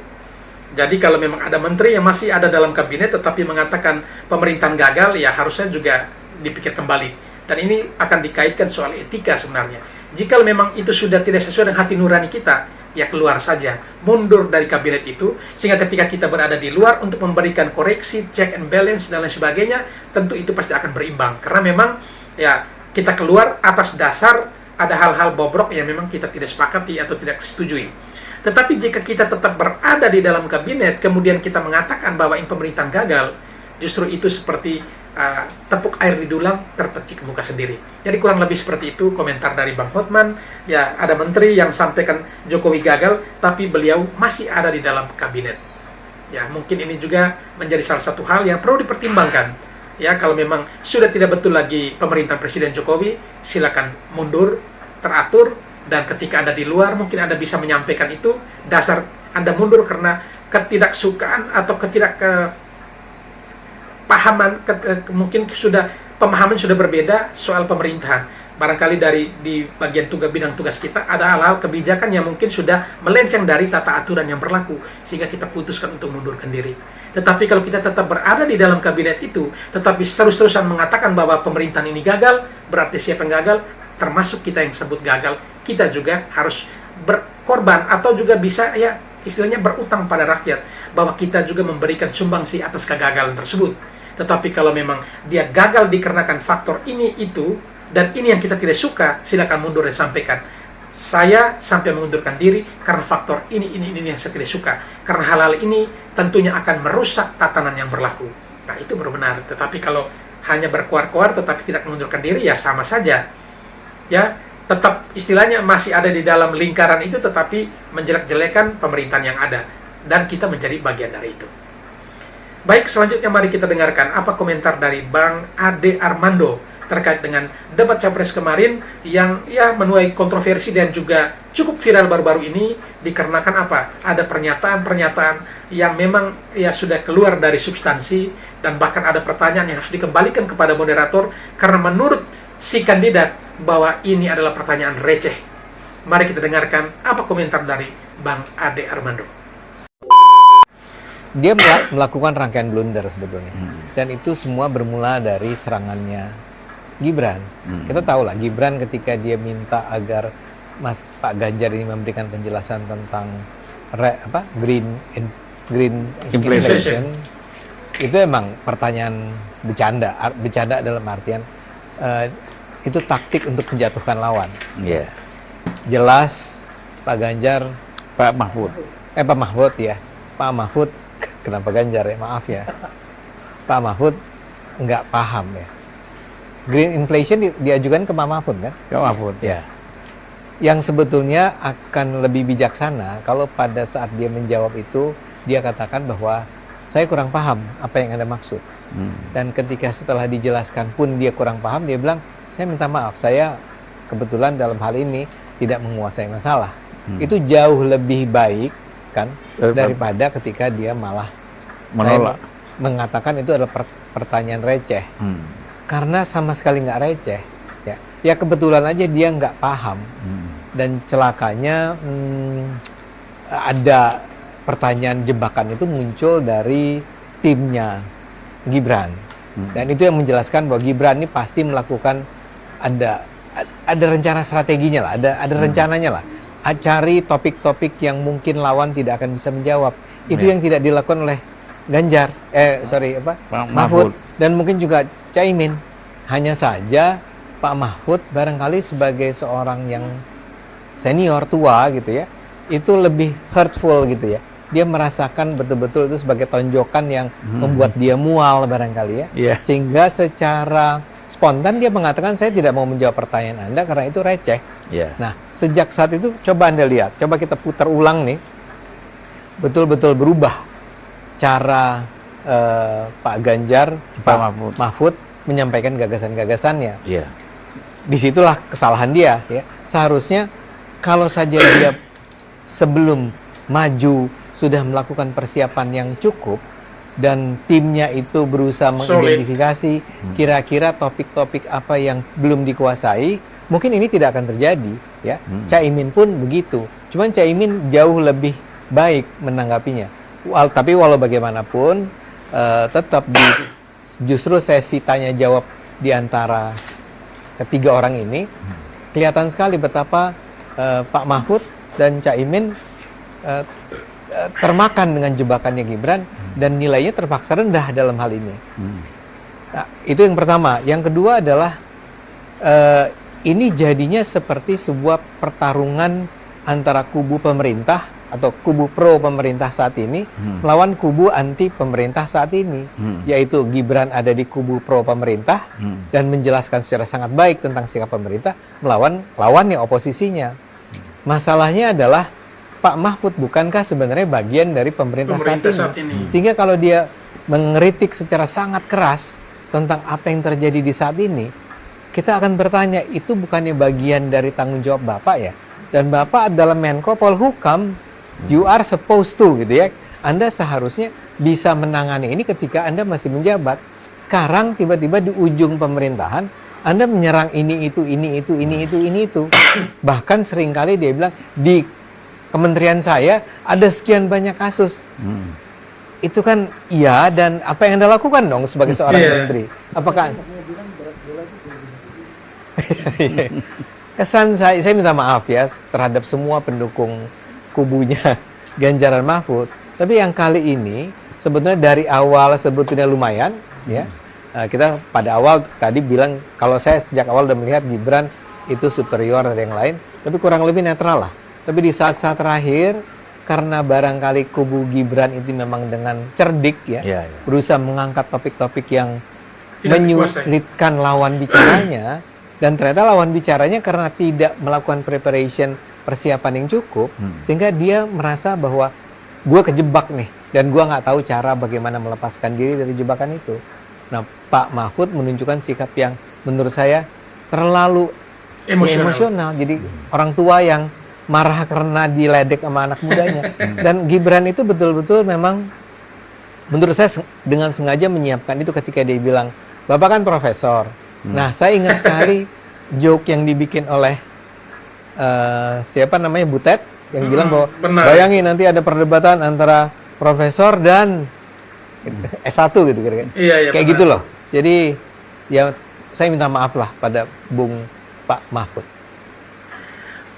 Jadi kalau memang ada menteri yang masih ada dalam kabinet tetapi mengatakan pemerintahan gagal, ya harusnya juga dipikir kembali. Dan ini akan dikaitkan soal etika sebenarnya. Jika memang itu sudah tidak sesuai dengan hati nurani kita, ya keluar saja, mundur dari kabinet itu, sehingga ketika kita berada di luar untuk memberikan koreksi, check and balance, dan lain sebagainya, tentu itu pasti akan berimbang. Karena memang ya kita keluar atas dasar ada hal-hal bobrok yang memang kita tidak sepakati atau tidak setujui. Tetapi jika kita tetap berada di dalam kabinet, kemudian kita mengatakan bahwa ini pemerintahan gagal, justru itu seperti tepuk air di dulang terpecik muka sendiri. Jadi kurang lebih seperti itu komentar dari Bang Hotman. Ya, ada menteri yang sampaikan Jokowi gagal, tapi beliau masih ada di dalam kabinet. Ya, mungkin ini juga menjadi salah satu hal yang perlu dipertimbangkan. Ya, kalau memang sudah tidak betul lagi pemerintahan Presiden Jokowi, silakan mundur, teratur, dan ketika Anda di luar, mungkin Anda bisa menyampaikan itu, dasar Anda mundur karena ketidaksukaan atau pahaman, mungkin pemahaman sudah berbeda soal pemerintahan. Barangkali di bagian bidang tugas kita ada hal-hal kebijakan yang mungkin sudah melenceng dari tata aturan yang berlaku, sehingga kita putuskan untuk mundurkan diri. Tetapi kalau kita tetap berada di dalam kabinet itu, tetapi terus-terusan mengatakan bahwa pemerintahan ini gagal, berarti siapa yang gagal? Termasuk kita yang sebut gagal, kita juga harus berkorban atau juga bisa ya istilahnya berutang pada rakyat, bahwa kita juga memberikan sumbangsi atas kegagalan tersebut. Tetapi kalau memang dia gagal dikarenakan faktor ini itu, dan ini yang kita tidak suka, silakan mundur dan sampaikan. Saya sampai mengundurkan diri karena faktor ini yang saya tidak suka. Karena hal-hal ini tentunya akan merusak tatanan yang berlaku. Nah, itu baru benar. Tetapi kalau hanya berkuar-kuar tetapi tidak mengundurkan diri, ya sama saja. Ya, tetap istilahnya masih ada di dalam lingkaran itu, tetapi menjelek-jelekan pemerintahan yang ada. Dan kita menjadi bagian dari itu. Baik, selanjutnya mari kita dengarkan apa komentar dari Bang Ade Armando terkait dengan debat Capres kemarin yang ya menuai kontroversi dan juga cukup viral baru-baru ini dikarenakan apa? Ada pernyataan-pernyataan yang memang ya sudah keluar dari substansi dan bahkan ada pertanyaan yang harus dikembalikan kepada moderator karena menurut si kandidat bahwa ini adalah pertanyaan receh. Mari kita dengarkan apa komentar dari Bang Ade Armando. Dia melakukan rangkaian blunder sebetulnya, dan itu semua bermula dari serangannya Gibran. Kita tahu lah Gibran ketika dia minta agar Pak Ganjar ini memberikan penjelasan tentang green inflation, itu emang pertanyaan bercanda dalam artian itu taktik untuk menjatuhkan lawan. Jelas Pak Ganjar, Pak Mahfud kenapa Ganjar ya, maaf ya, Pak Mahfud nggak paham ya. Green inflation diajukan ke Pak Mahfud kan? Ke Mahfud ya. Yang sebetulnya akan lebih bijaksana kalau pada saat dia menjawab itu dia katakan bahwa saya kurang paham apa yang Anda maksud. Dan ketika setelah dijelaskan pun dia kurang paham, dia bilang saya minta maaf, saya kebetulan dalam hal ini tidak menguasai masalah. Itu jauh lebih baik kan daripada ketika dia malah menolak, mengatakan itu adalah pertanyaan receh. Karena sama sekali nggak receh, ya kebetulan aja dia nggak paham, dan celakanya ada pertanyaan jebakan itu muncul dari timnya Gibran. Dan itu yang menjelaskan bahwa Gibran ini pasti melakukan ada rencana strateginya lah, ada rencananya lah. Cari topik-topik yang mungkin lawan tidak akan bisa menjawab. Itu yang tidak dilakukan oleh Ganjar, Mahfud, dan mungkin juga Caimin. Hanya saja Pak Mahfud barangkali sebagai seorang yang senior, tua gitu ya, itu lebih hurtful gitu ya. Dia merasakan betul-betul itu sebagai tonjokan yang membuat dia mual barangkali ya. Sehingga secara spontan dia mengatakan saya tidak mau menjawab pertanyaan Anda karena itu receh. Nah, sejak saat itu coba Anda lihat, coba kita putar ulang nih. Betul-betul berubah cara Pak Ganjar, Pak Mahfud menyampaikan gagasan-gagasannya. Disitulah kesalahan dia ya. Seharusnya kalau saja dia sebelum maju sudah melakukan persiapan yang cukup dan timnya itu berusaha mengidentifikasi kira-kira topik-topik apa yang belum dikuasai, mungkin ini tidak akan terjadi ya. Caimin pun begitu. Cuman Caimin jauh lebih baik menanggapinya. Tapi walau bagaimanapun tetap justru sesi tanya jawab di antara ketiga orang ini kelihatan sekali betapa Pak Mahfud dan Caimin termakan dengan jebakannya Gibran dan nilainya terpaksa rendah dalam hal ini. Nah, itu yang pertama. Yang kedua adalah ini jadinya seperti sebuah pertarungan antara kubu pemerintah atau kubu pro pemerintah saat ini melawan kubu anti pemerintah saat ini, yaitu Gibran ada di kubu pro pemerintah dan menjelaskan secara sangat baik tentang sikap pemerintah melawan lawannya, oposisinya. Masalahnya adalah Pak Mahfud bukankah sebenarnya bagian dari pemerintah saat ini? Sehingga kalau dia mengkritik secara sangat keras tentang apa yang terjadi di saat ini, kita akan bertanya, itu bukannya bagian dari tanggung jawab Bapak ya? Dan Bapak adalah Menko Polhukam, you are supposed to gitu ya. Anda seharusnya bisa menangani ini ketika Anda masih menjabat. Sekarang tiba-tiba di ujung pemerintahan Anda menyerang ini itu. Bahkan seringkali dia bilang di kementerian saya ada sekian banyak kasus. Itu kan iya, dan apa yang Anda lakukan dong sebagai seorang menteri? Apakah kesan saya minta maaf ya terhadap semua pendukung kubunya Ganjar dan Mahfud. Tapi yang kali ini sebetulnya dari awal sebetulnya lumayan ya. Kita pada awal tadi bilang kalau saya sejak awal udah melihat Gibran itu superior dari yang lain, tapi kurang lebih netral lah. Tapi di saat-saat terakhir karena barangkali kubu Gibran itu memang dengan cerdik ya, berusaha mengangkat topik-topik yang menyulitkan lawan bicaranya, dan ternyata lawan bicaranya karena tidak melakukan preparation, persiapan yang cukup, sehingga dia merasa bahwa gue kejebak nih dan gue nggak tahu cara bagaimana melepaskan diri dari jebakan itu. Nah, Pak Mahfud menunjukkan sikap yang menurut saya terlalu emosional. Jadi orang tua yang marah karena diledek sama anak mudanya. Dan Gibran itu betul-betul memang menurut saya dengan sengaja menyiapkan itu ketika dia bilang, Bapak kan profesor. Nah, saya ingat sekali joke yang dibikin oleh siapa namanya, Butet, yang bilang bahwa bayangin nanti ada perdebatan antara profesor dan S1 gitu kira-kira. Kayak gitu loh. Jadi ya saya minta maaf lah pada Bung Pak Mahfud.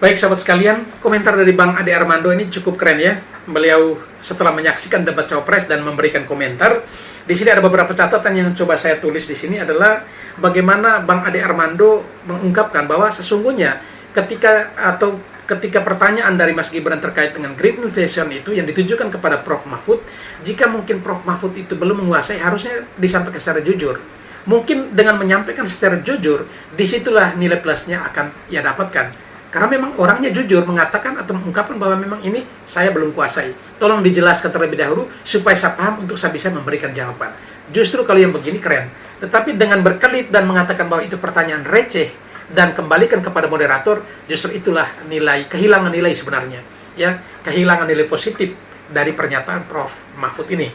Baik sahabat sekalian, komentar dari Bang Ade Armando ini cukup keren ya. Beliau setelah menyaksikan debat Cawapres dan memberikan komentar. Di sini ada beberapa catatan yang coba saya tulis di sini adalah bagaimana Bang Ade Armando mengungkapkan bahwa sesungguhnya ketika pertanyaan dari Mas Gibran terkait dengan Great Invasion itu yang ditujukan kepada Prof. Mahfud, jika mungkin Prof. Mahfud itu belum menguasai, harusnya disampaikan secara jujur. Mungkin dengan menyampaikan secara jujur, disitulah nilai plusnya akan ia dapatkan. Karena memang orangnya jujur mengatakan atau mengungkapkan bahwa memang ini saya belum kuasai. Tolong dijelaskan terlebih dahulu supaya saya paham untuk saya bisa memberikan jawaban. Justru kalau yang begini keren. Tetapi dengan berkelit dan mengatakan bahwa itu pertanyaan receh dan kembalikan kepada moderator, justru itulah kehilangan nilai sebenarnya. Ya, kehilangan nilai positif dari pernyataan Prof. Mahfud ini.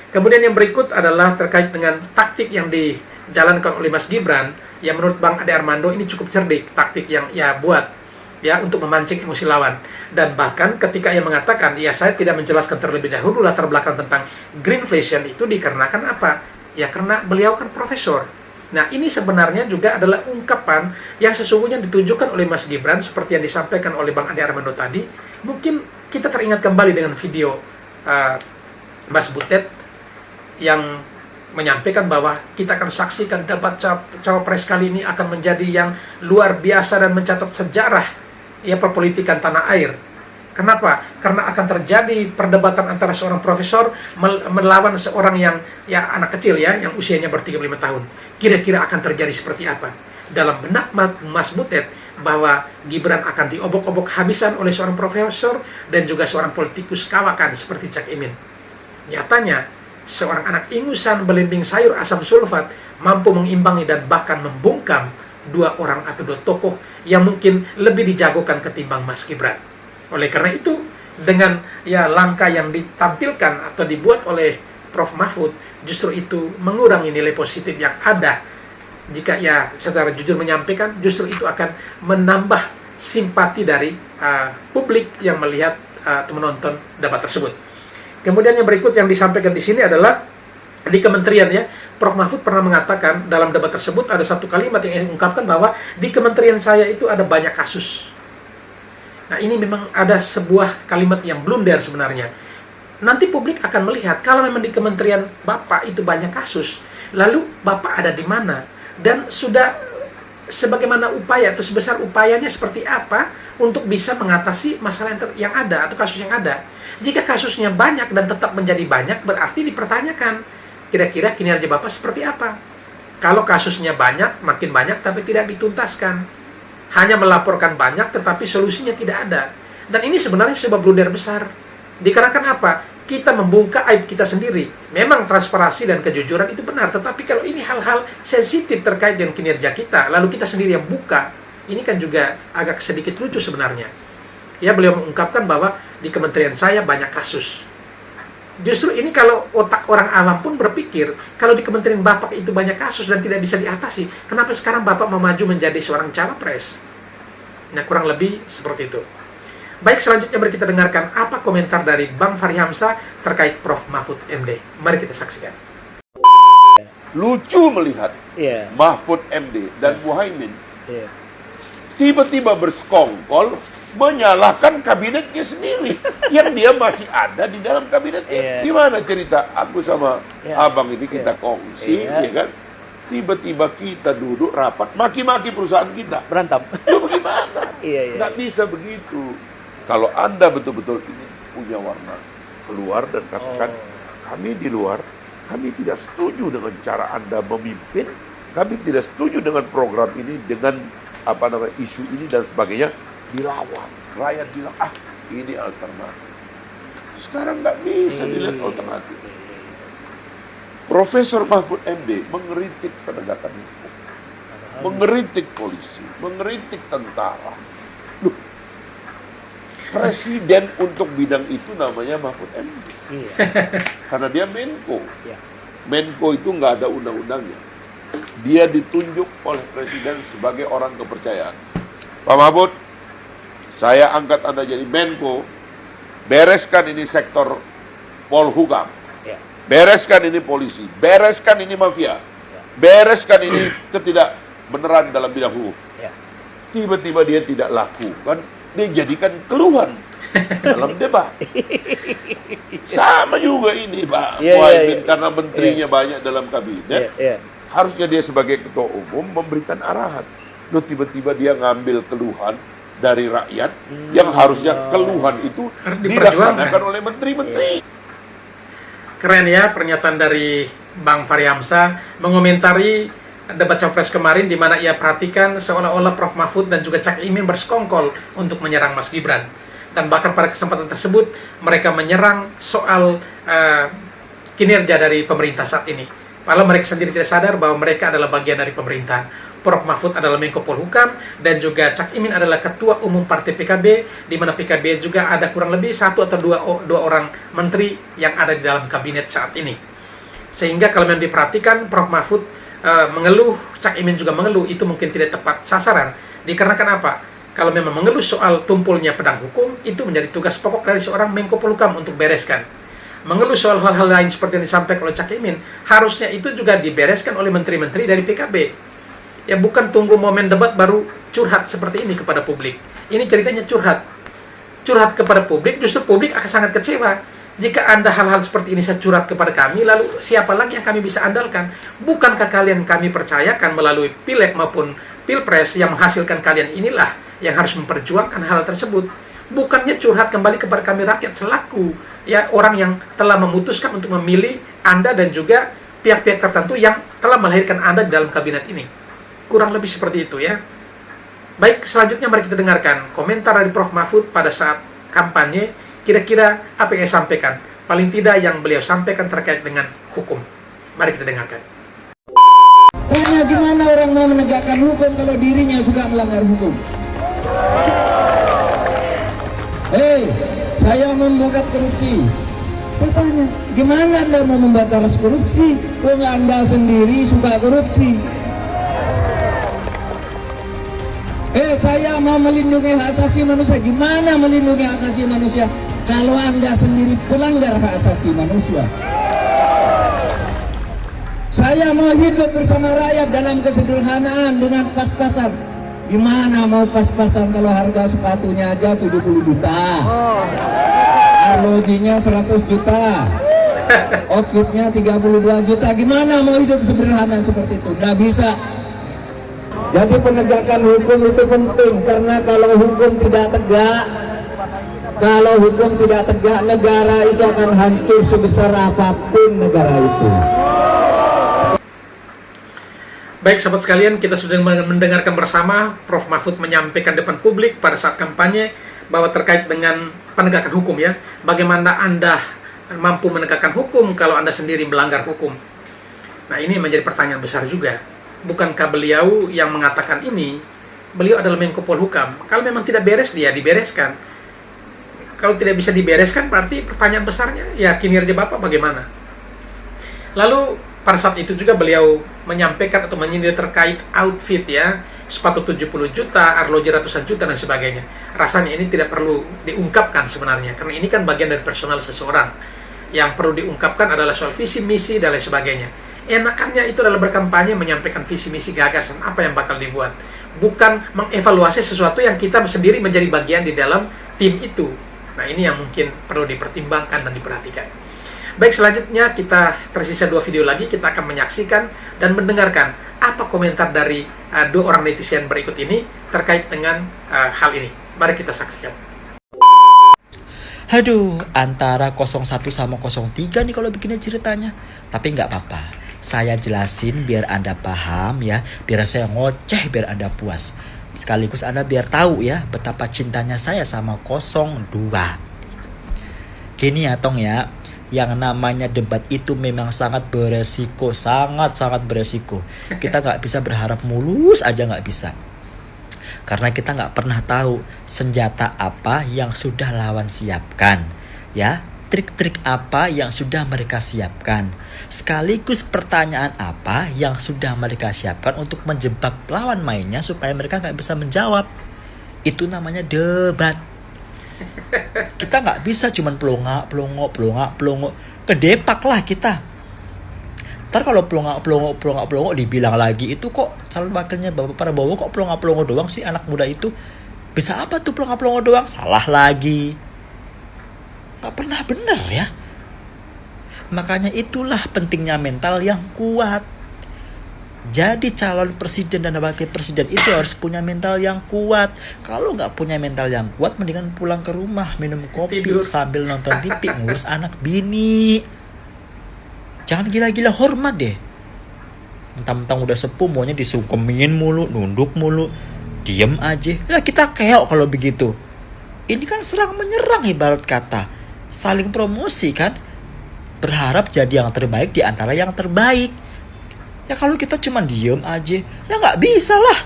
Kemudian yang berikut adalah terkait dengan taktik yang dijalankan oleh Mas Gibran, yang menurut Bang Ade Armando ini cukup cerdik, taktik yang ia buat. ya untuk memancing emosi lawan. Dan bahkan ketika ia mengatakan, ya saya tidak menjelaskan terlebih dahulu latar belakang tentang greenflation itu dikarenakan apa? Ya karena beliau kan profesor. Nah ini sebenarnya juga adalah ungkapan yang sesungguhnya ditujukan oleh Mas Gibran seperti yang disampaikan oleh Bang Andi Armando tadi. Mungkin kita teringat kembali dengan video Mas Butet yang menyampaikan bahwa kita akan saksikan debat cawapres kali ini akan menjadi yang luar biasa dan mencatat sejarah ya perpolitikan tanah air. Kenapa? Karena akan terjadi perdebatan antara seorang profesor melawan seorang yang ya anak kecil ya yang usianya ber-35 tahun. Kira-kira akan terjadi seperti apa? Dalam benak Mas Butet bahwa Gibran akan diobok-obok habisan oleh seorang profesor dan juga seorang politikus kawakan seperti Cak Imin. Nyatanya seorang anak ingusan belimbing sayur asam sulfat mampu mengimbangi dan bahkan membungkam dua orang atau dua tokoh yang mungkin lebih dijagokan ketimbang Mas Gibran. Oleh karena itu, dengan ya langkah yang ditampilkan atau dibuat oleh Prof. Mahfud, justru itu mengurangi nilai positif yang ada. Jika ya secara jujur menyampaikan, justru itu akan menambah simpati dari publik yang melihat atau menonton debat tersebut. Kemudian yang berikut yang disampaikan di sini adalah di kementerian ya, Prof. Mahfud pernah mengatakan dalam debat tersebut ada satu kalimat yang mengungkapkan bahwa di kementerian saya itu ada banyak kasus. Nah ini memang ada sebuah kalimat yang blunder sebenarnya. Nanti publik akan melihat kalau memang di kementerian Bapak itu banyak kasus, lalu Bapak ada di mana dan sudah sebagaimana upaya atau sebesar upayanya seperti apa untuk bisa mengatasi masalah yang ada atau kasus yang ada. Jika kasusnya banyak dan tetap menjadi banyak, berarti dipertanyakan kira-kira kinerja Bapak seperti apa. Kalau kasusnya banyak, makin banyak tapi tidak dituntaskan, hanya melaporkan banyak tetapi solusinya tidak ada. Dan ini sebenarnya sebuah blunder besar. Dikarenakan apa? Kita membongkar aib kita sendiri. Memang transparansi dan kejujuran itu benar, tetapi kalau ini hal-hal sensitif terkait dengan kinerja kita, lalu kita sendiri yang buka, ini kan juga agak sedikit lucu sebenarnya. Ya, beliau mengungkapkan bahwa di kementerian saya banyak kasus. Justru ini kalau otak orang awam pun berpikir, kalau di kementerian Bapak itu banyak kasus dan tidak bisa diatasi, kenapa sekarang Bapak mau maju menjadi seorang cawapres? Nah, kurang lebih seperti itu. Baik, selanjutnya mari kita dengarkan apa komentar dari Bang Fahri Hamzah terkait Prof. Mahfud MD. Mari kita saksikan. Lucu melihat Mahfud MD dan Muhaimin tiba-tiba bersekongkol menyalahkan kabinetnya sendiri yang dia masih ada di dalam kabinetnya. Gimana cerita aku sama abang ini kita kongsi, ya kan? Tiba-tiba kita duduk rapat, maki-maki perusahaan kita. Berantem. Itu bagaimana? Nggak bisa begitu. Kalau Anda betul-betul ini punya warna keluar dan katakan, kami di luar, kami tidak setuju dengan cara Anda memimpin, kami tidak setuju dengan program ini, dengan isu ini dan sebagainya, dilawan. Rakyat bilang, ini alternatif. Sekarang nggak bisa dilihat alternatif. Profesor Mahfud MD mengeritik penegakan hukum, mengeritik polisi, mengeritik tentara. Loh, presiden untuk bidang itu namanya Mahfud MD. Karena dia Menko. Menko itu nggak ada undang-undangnya. Dia ditunjuk oleh presiden sebagai orang kepercayaan. Pak Mahfud, saya angkat Anda jadi Menko, bereskan ini sektor Polhukam, bereskan ini polisi, bereskan ini mafia, bereskan ini ketidakbenaran dalam bidang hukum. Tiba-tiba dia tidak lakukan, dia jadikan keluhan dalam debat. Sama juga ini Pak Muhaimin, karena menterinya banyak dalam kabinet, harusnya dia sebagai ketua umum memberikan arahan. Loh, tiba-tiba dia ngambil keluhan dari rakyat yang harusnya keluhan itu dilaksanakan oleh menteri-menteri. Keren ya pernyataan dari Bang Fahri Hamzah mengomentari debat Cawapres kemarin, di mana ia perhatikan seolah-olah Prof. Mahfud dan juga Cak Imin bersekongkol untuk menyerang Mas Gibran. Dan bahkan pada kesempatan tersebut mereka menyerang soal kinerja dari pemerintah saat ini. Walau mereka sendiri tidak sadar bahwa mereka adalah bagian dari pemerintahan. Prof. Mahfud adalah Menko Polhukam dan juga Cak Imin adalah Ketua Umum Partai PKB, di mana PKB juga ada kurang lebih satu atau dua orang menteri yang ada di dalam kabinet saat ini. Sehingga kalau memang diperhatikan Prof. Mahfud mengeluh, Cak Imin juga mengeluh, itu mungkin tidak tepat sasaran. Dikarenakan apa? Kalau memang mengeluh soal tumpulnya pedang hukum, itu menjadi tugas pokok dari seorang Menko Polhukam untuk bereskan. Mengeluh soal hal-hal lain seperti yang disampaikan oleh Cak Imin, harusnya itu juga dibereskan oleh menteri-menteri dari PKB. Ya bukan tunggu momen debat baru curhat seperti ini kepada publik. Ini ceritanya curhat. Curhat kepada publik, justru publik akan sangat kecewa. Jika Anda hal-hal seperti ini saya curhat kepada kami, lalu siapa lagi yang kami bisa andalkan? Bukankah kalian kami percayakan melalui pileg maupun pilpres yang menghasilkan kalian inilah yang harus memperjuangkan hal tersebut? Bukannya curhat kembali kepada kami rakyat selaku ya orang yang telah memutuskan untuk memilih Anda dan juga pihak-pihak tertentu yang telah melahirkan Anda di dalam kabinet ini. Kurang lebih seperti itu ya. Baik, selanjutnya mari kita dengarkan komentar dari Prof. Mahfud pada saat kampanye. Kira-kira apa yang ia sampaikan? Paling tidak yang beliau sampaikan terkait dengan hukum. Mari kita dengarkan. Tanya gimana orang mau menegakkan hukum kalau dirinya juga melanggar hukum? Saya membuat korupsi. Saya tanya, gimana Anda mau membatalkan korupsi? Kalau Anda sendiri suka korupsi. Saya mau melindungi hak asasi manusia. Gimana melindungi hak asasi manusia kalau Anda sendiri pelanggar hak asasi manusia? Saya mau hidup bersama rakyat dalam kesederhanaan dengan pas-pasan. Gimana mau pas-pasan kalau harga sepatunya aja 70 juta, arlojinya 100 juta, outfitnya 32 juta. Gimana mau hidup sederhana seperti itu? Nggak bisa. Jadi penegakan hukum itu penting, karena kalau hukum tidak tegak, negara itu akan hancur sebesar apapun negara itu. Baik sahabat sekalian, kita sudah mendengarkan bersama Prof. Mahfud menyampaikan depan publik pada saat kampanye bahwa terkait dengan penegakan hukum ya, bagaimana Anda mampu menegakkan hukum kalau Anda sendiri melanggar hukum. Nah ini menjadi pertanyaan besar juga. Bukankah beliau yang mengatakan ini, beliau adalah Menko Polhukam? Kalau memang tidak beres, dia dibereskan. Kalau tidak bisa dibereskan, berarti pertanyaan besarnya, ya kinerja Bapak bagaimana? Lalu pada saat itu juga beliau menyampaikan atau menyindir terkait outfit ya, sepatu 70 juta, arloji ratusan juta dan sebagainya. Rasanya ini tidak perlu diungkapkan sebenarnya, karena ini kan bagian dari personal seseorang. Yang perlu diungkapkan adalah soal visi misi dan lain sebagainya. Enakannya itu adalah berkampanye, menyampaikan visi misi gagasan apa yang bakal dibuat, bukan mengevaluasi sesuatu yang kita sendiri menjadi bagian di dalam tim itu. Nah ini yang mungkin perlu dipertimbangkan dan diperhatikan. Baik, selanjutnya kita tersisa 2 video lagi, kita akan menyaksikan dan mendengarkan apa komentar dari 2 orang netizen berikut ini terkait dengan hal ini. Mari kita saksikan. Aduh, antara 01 sama 03 nih kalau begini ceritanya. Tapi nggak apa-apa, saya jelasin biar Anda paham ya, biar saya ngoceh biar Anda puas. Sekaligus Anda biar tahu ya betapa cintanya saya sama 02. Gini ya Tong ya, yang namanya debat itu memang sangat beresiko, sangat beresiko. Kita nggak bisa berharap mulus aja, nggak bisa. Karena kita nggak pernah tahu senjata apa yang sudah lawan siapkan, ya, trik-trik apa yang sudah mereka siapkan, sekaligus pertanyaan apa yang sudah mereka siapkan untuk menjebak lawan mainnya supaya mereka nggak bisa menjawab. Itu namanya debat. Kita nggak bisa cuman pelongok, kedepak lah kita. Ntar kalau pelongok dibilang lagi itu kok calon wakilnya Bapak Prabowo kok pelongok doang sih anak muda itu. Bisa apa tuh pelongok doang? Salah lagi. Gak pernah bener ya. Makanya itulah pentingnya mental yang kuat. Jadi calon presiden dan wakil presiden itu harus punya mental yang kuat. Kalau nggak punya mental yang kuat, mendingan pulang ke rumah minum kopi sambil nonton TV ngurus anak bini. Jangan gila-gila, hormat deh. Mentang-mentang udah sepuh maunya disungkemin mulu, nunduk mulu, diem aja. Nah kita keok kalau begitu. Ini kan serang menyerang ibarat kata. Saling promosi kan. Berharap jadi yang terbaik di antara yang terbaik. Ya kalau kita cuma diem aja, ya nggak bisa lah.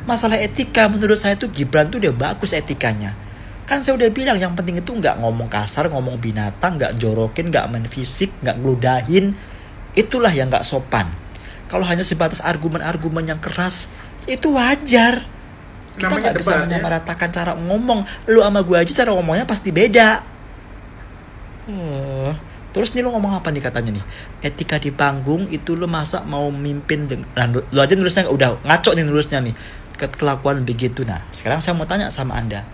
Masalah etika menurut saya tuh Gibran tuh udah bagus etikanya. Kan saya udah bilang yang penting itu nggak ngomong kasar, ngomong binatang, nggak jorokin, nggak main fisik, nggak ngeludahin. Itulah yang nggak sopan. Kalau hanya sebatas argumen-argumen yang keras, itu wajar. Kita Namanya nggak bisa debat, ya. menyamaratakan cara ngomong. Lu sama gue aja cara ngomongnya pasti beda. Terus nih lu ngomong apa nih katanya nih? Etika di panggung itu lu masa mau mimpin lu aja nulisnya udah ngaco nih nulisnya nih. Kelakuan begitu. Nah, sekarang saya mau tanya sama Anda.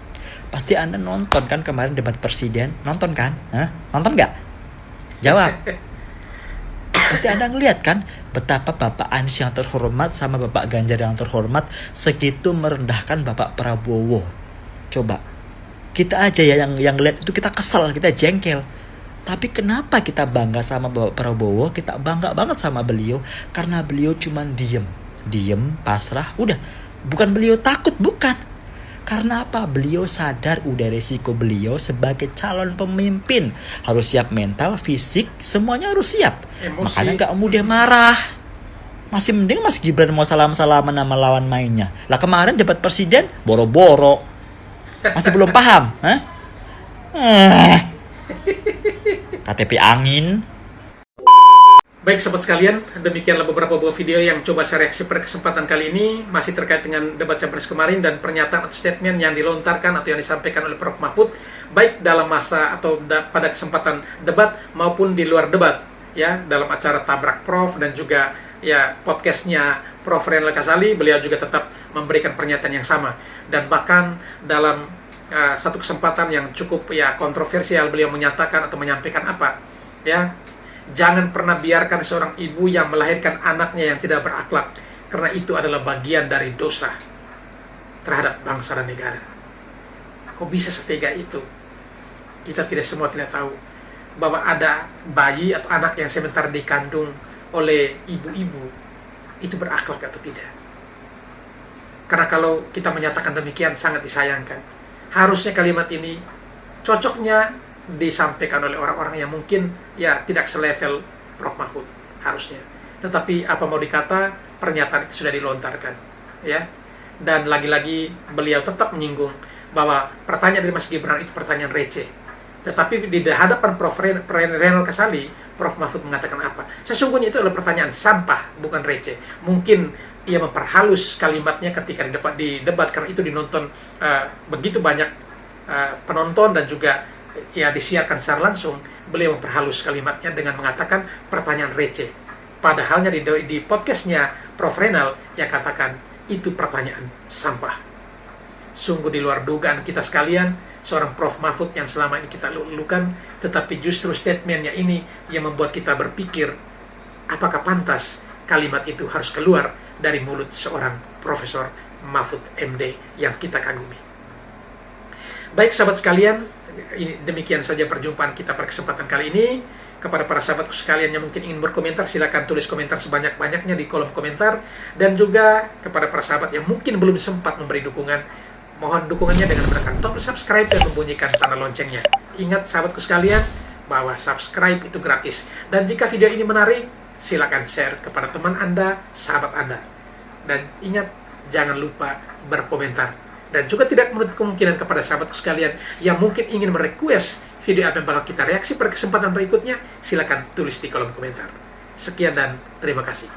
Pasti Anda nonton kan kemarin debat presiden? Nonton kan? Hah? Nonton nggak? Jawab. Pasti Anda ngeliat kan betapa Bapak Anies yang terhormat sama Bapak Ganjar yang terhormat segitu merendahkan Bapak Prabowo. Coba. Kita aja ya yang lihat itu kita kesel, kita jengkel. Tapi kenapa kita bangga sama Bapak Prabowo? Kita bangga banget sama beliau karena beliau cuman diem, pasrah, udah. Bukan beliau takut, bukan. Karena apa? Beliau sadar udah resiko beliau sebagai calon pemimpin. Harus siap mental, fisik, semuanya harus siap. Emosi. Makanya gak mudah marah. Masih mending Mas Gibran mau salam-salaman sama lawan mainnya. Lah kemarin debat presiden, boro-boro. Masih belum paham? Hah? KTP angin. Baik sobat sekalian, demikianlah beberapa buah video yang coba saya reaksi pada kesempatan kali ini, masih terkait dengan debat Capres kemarin dan pernyataan atau statement yang dilontarkan atau yang disampaikan oleh Prof. Mahfud, baik dalam masa atau pada kesempatan debat maupun di luar debat, ya, dalam acara Tabrak Prof dan juga ya podcastnya Prof. Renal Kasali, beliau juga tetap memberikan pernyataan yang sama. Dan bahkan dalam satu kesempatan yang cukup ya kontroversial, beliau menyatakan atau menyampaikan apa, ya, jangan pernah biarkan seorang ibu yang melahirkan anaknya yang tidak berakhlak, karena itu adalah bagian dari dosa terhadap bangsa dan negara. Kok bisa setega itu? Kita semua tidak tahu bahwa ada bayi atau anak yang sementara dikandung oleh ibu-ibu itu berakhlak atau tidak. Karena kalau kita menyatakan demikian sangat disayangkan. Harusnya kalimat ini cocoknya disampaikan oleh orang-orang yang mungkin ya tidak selevel Prof. Mahfud harusnya. Tetapi apa mau dikata, pernyataan itu sudah dilontarkan, ya. Dan lagi-lagi beliau tetap menyinggung bahwa pertanyaan dari Mas Gibran itu pertanyaan receh. Tetapi di hadapan Prof. Renal Kasali, Prof. Mahfud mengatakan apa? Sesungguhnya itu adalah pertanyaan sampah, bukan receh. Mungkin ia memperhalus kalimatnya ketika di debat karena itu dinonton begitu banyak penonton dan juga ya disiarkan secara langsung. Beliau memperhalus kalimatnya dengan mengatakan pertanyaan receh. Padahalnya di podcastnya Prof. Renal yang katakan itu pertanyaan sampah. Sungguh di luar dugaan kita sekalian, seorang Prof. Mahfud yang selama ini kita lulukan, tetapi justru statementnya ini yang membuat kita berpikir apakah pantas kalimat itu harus keluar dari mulut seorang Profesor Mahfud MD yang kita kagumi. Baik sahabat sekalian, demikian saja perjumpaan kita pada kesempatan kali ini. Kepada para sahabatku sekalian yang mungkin ingin berkomentar, silakan tulis komentar sebanyak-banyaknya di kolom komentar. Dan juga kepada para sahabat yang mungkin belum sempat memberi dukungan, mohon dukungannya dengan menekan tombol subscribe dan membunyikan tanda loncengnya. Ingat sahabatku sekalian, bahwa subscribe itu gratis. Dan jika video ini menarik, silakan share kepada teman Anda, sahabat Anda. Dan ingat, jangan lupa berkomentar. Dan juga tidak menutup kemungkinan kepada sahabatku sekalian yang mungkin ingin merequest video apa yang bakal kita reaksi pada kesempatan berikutnya, silakan tulis di kolom komentar. Sekian dan terima kasih.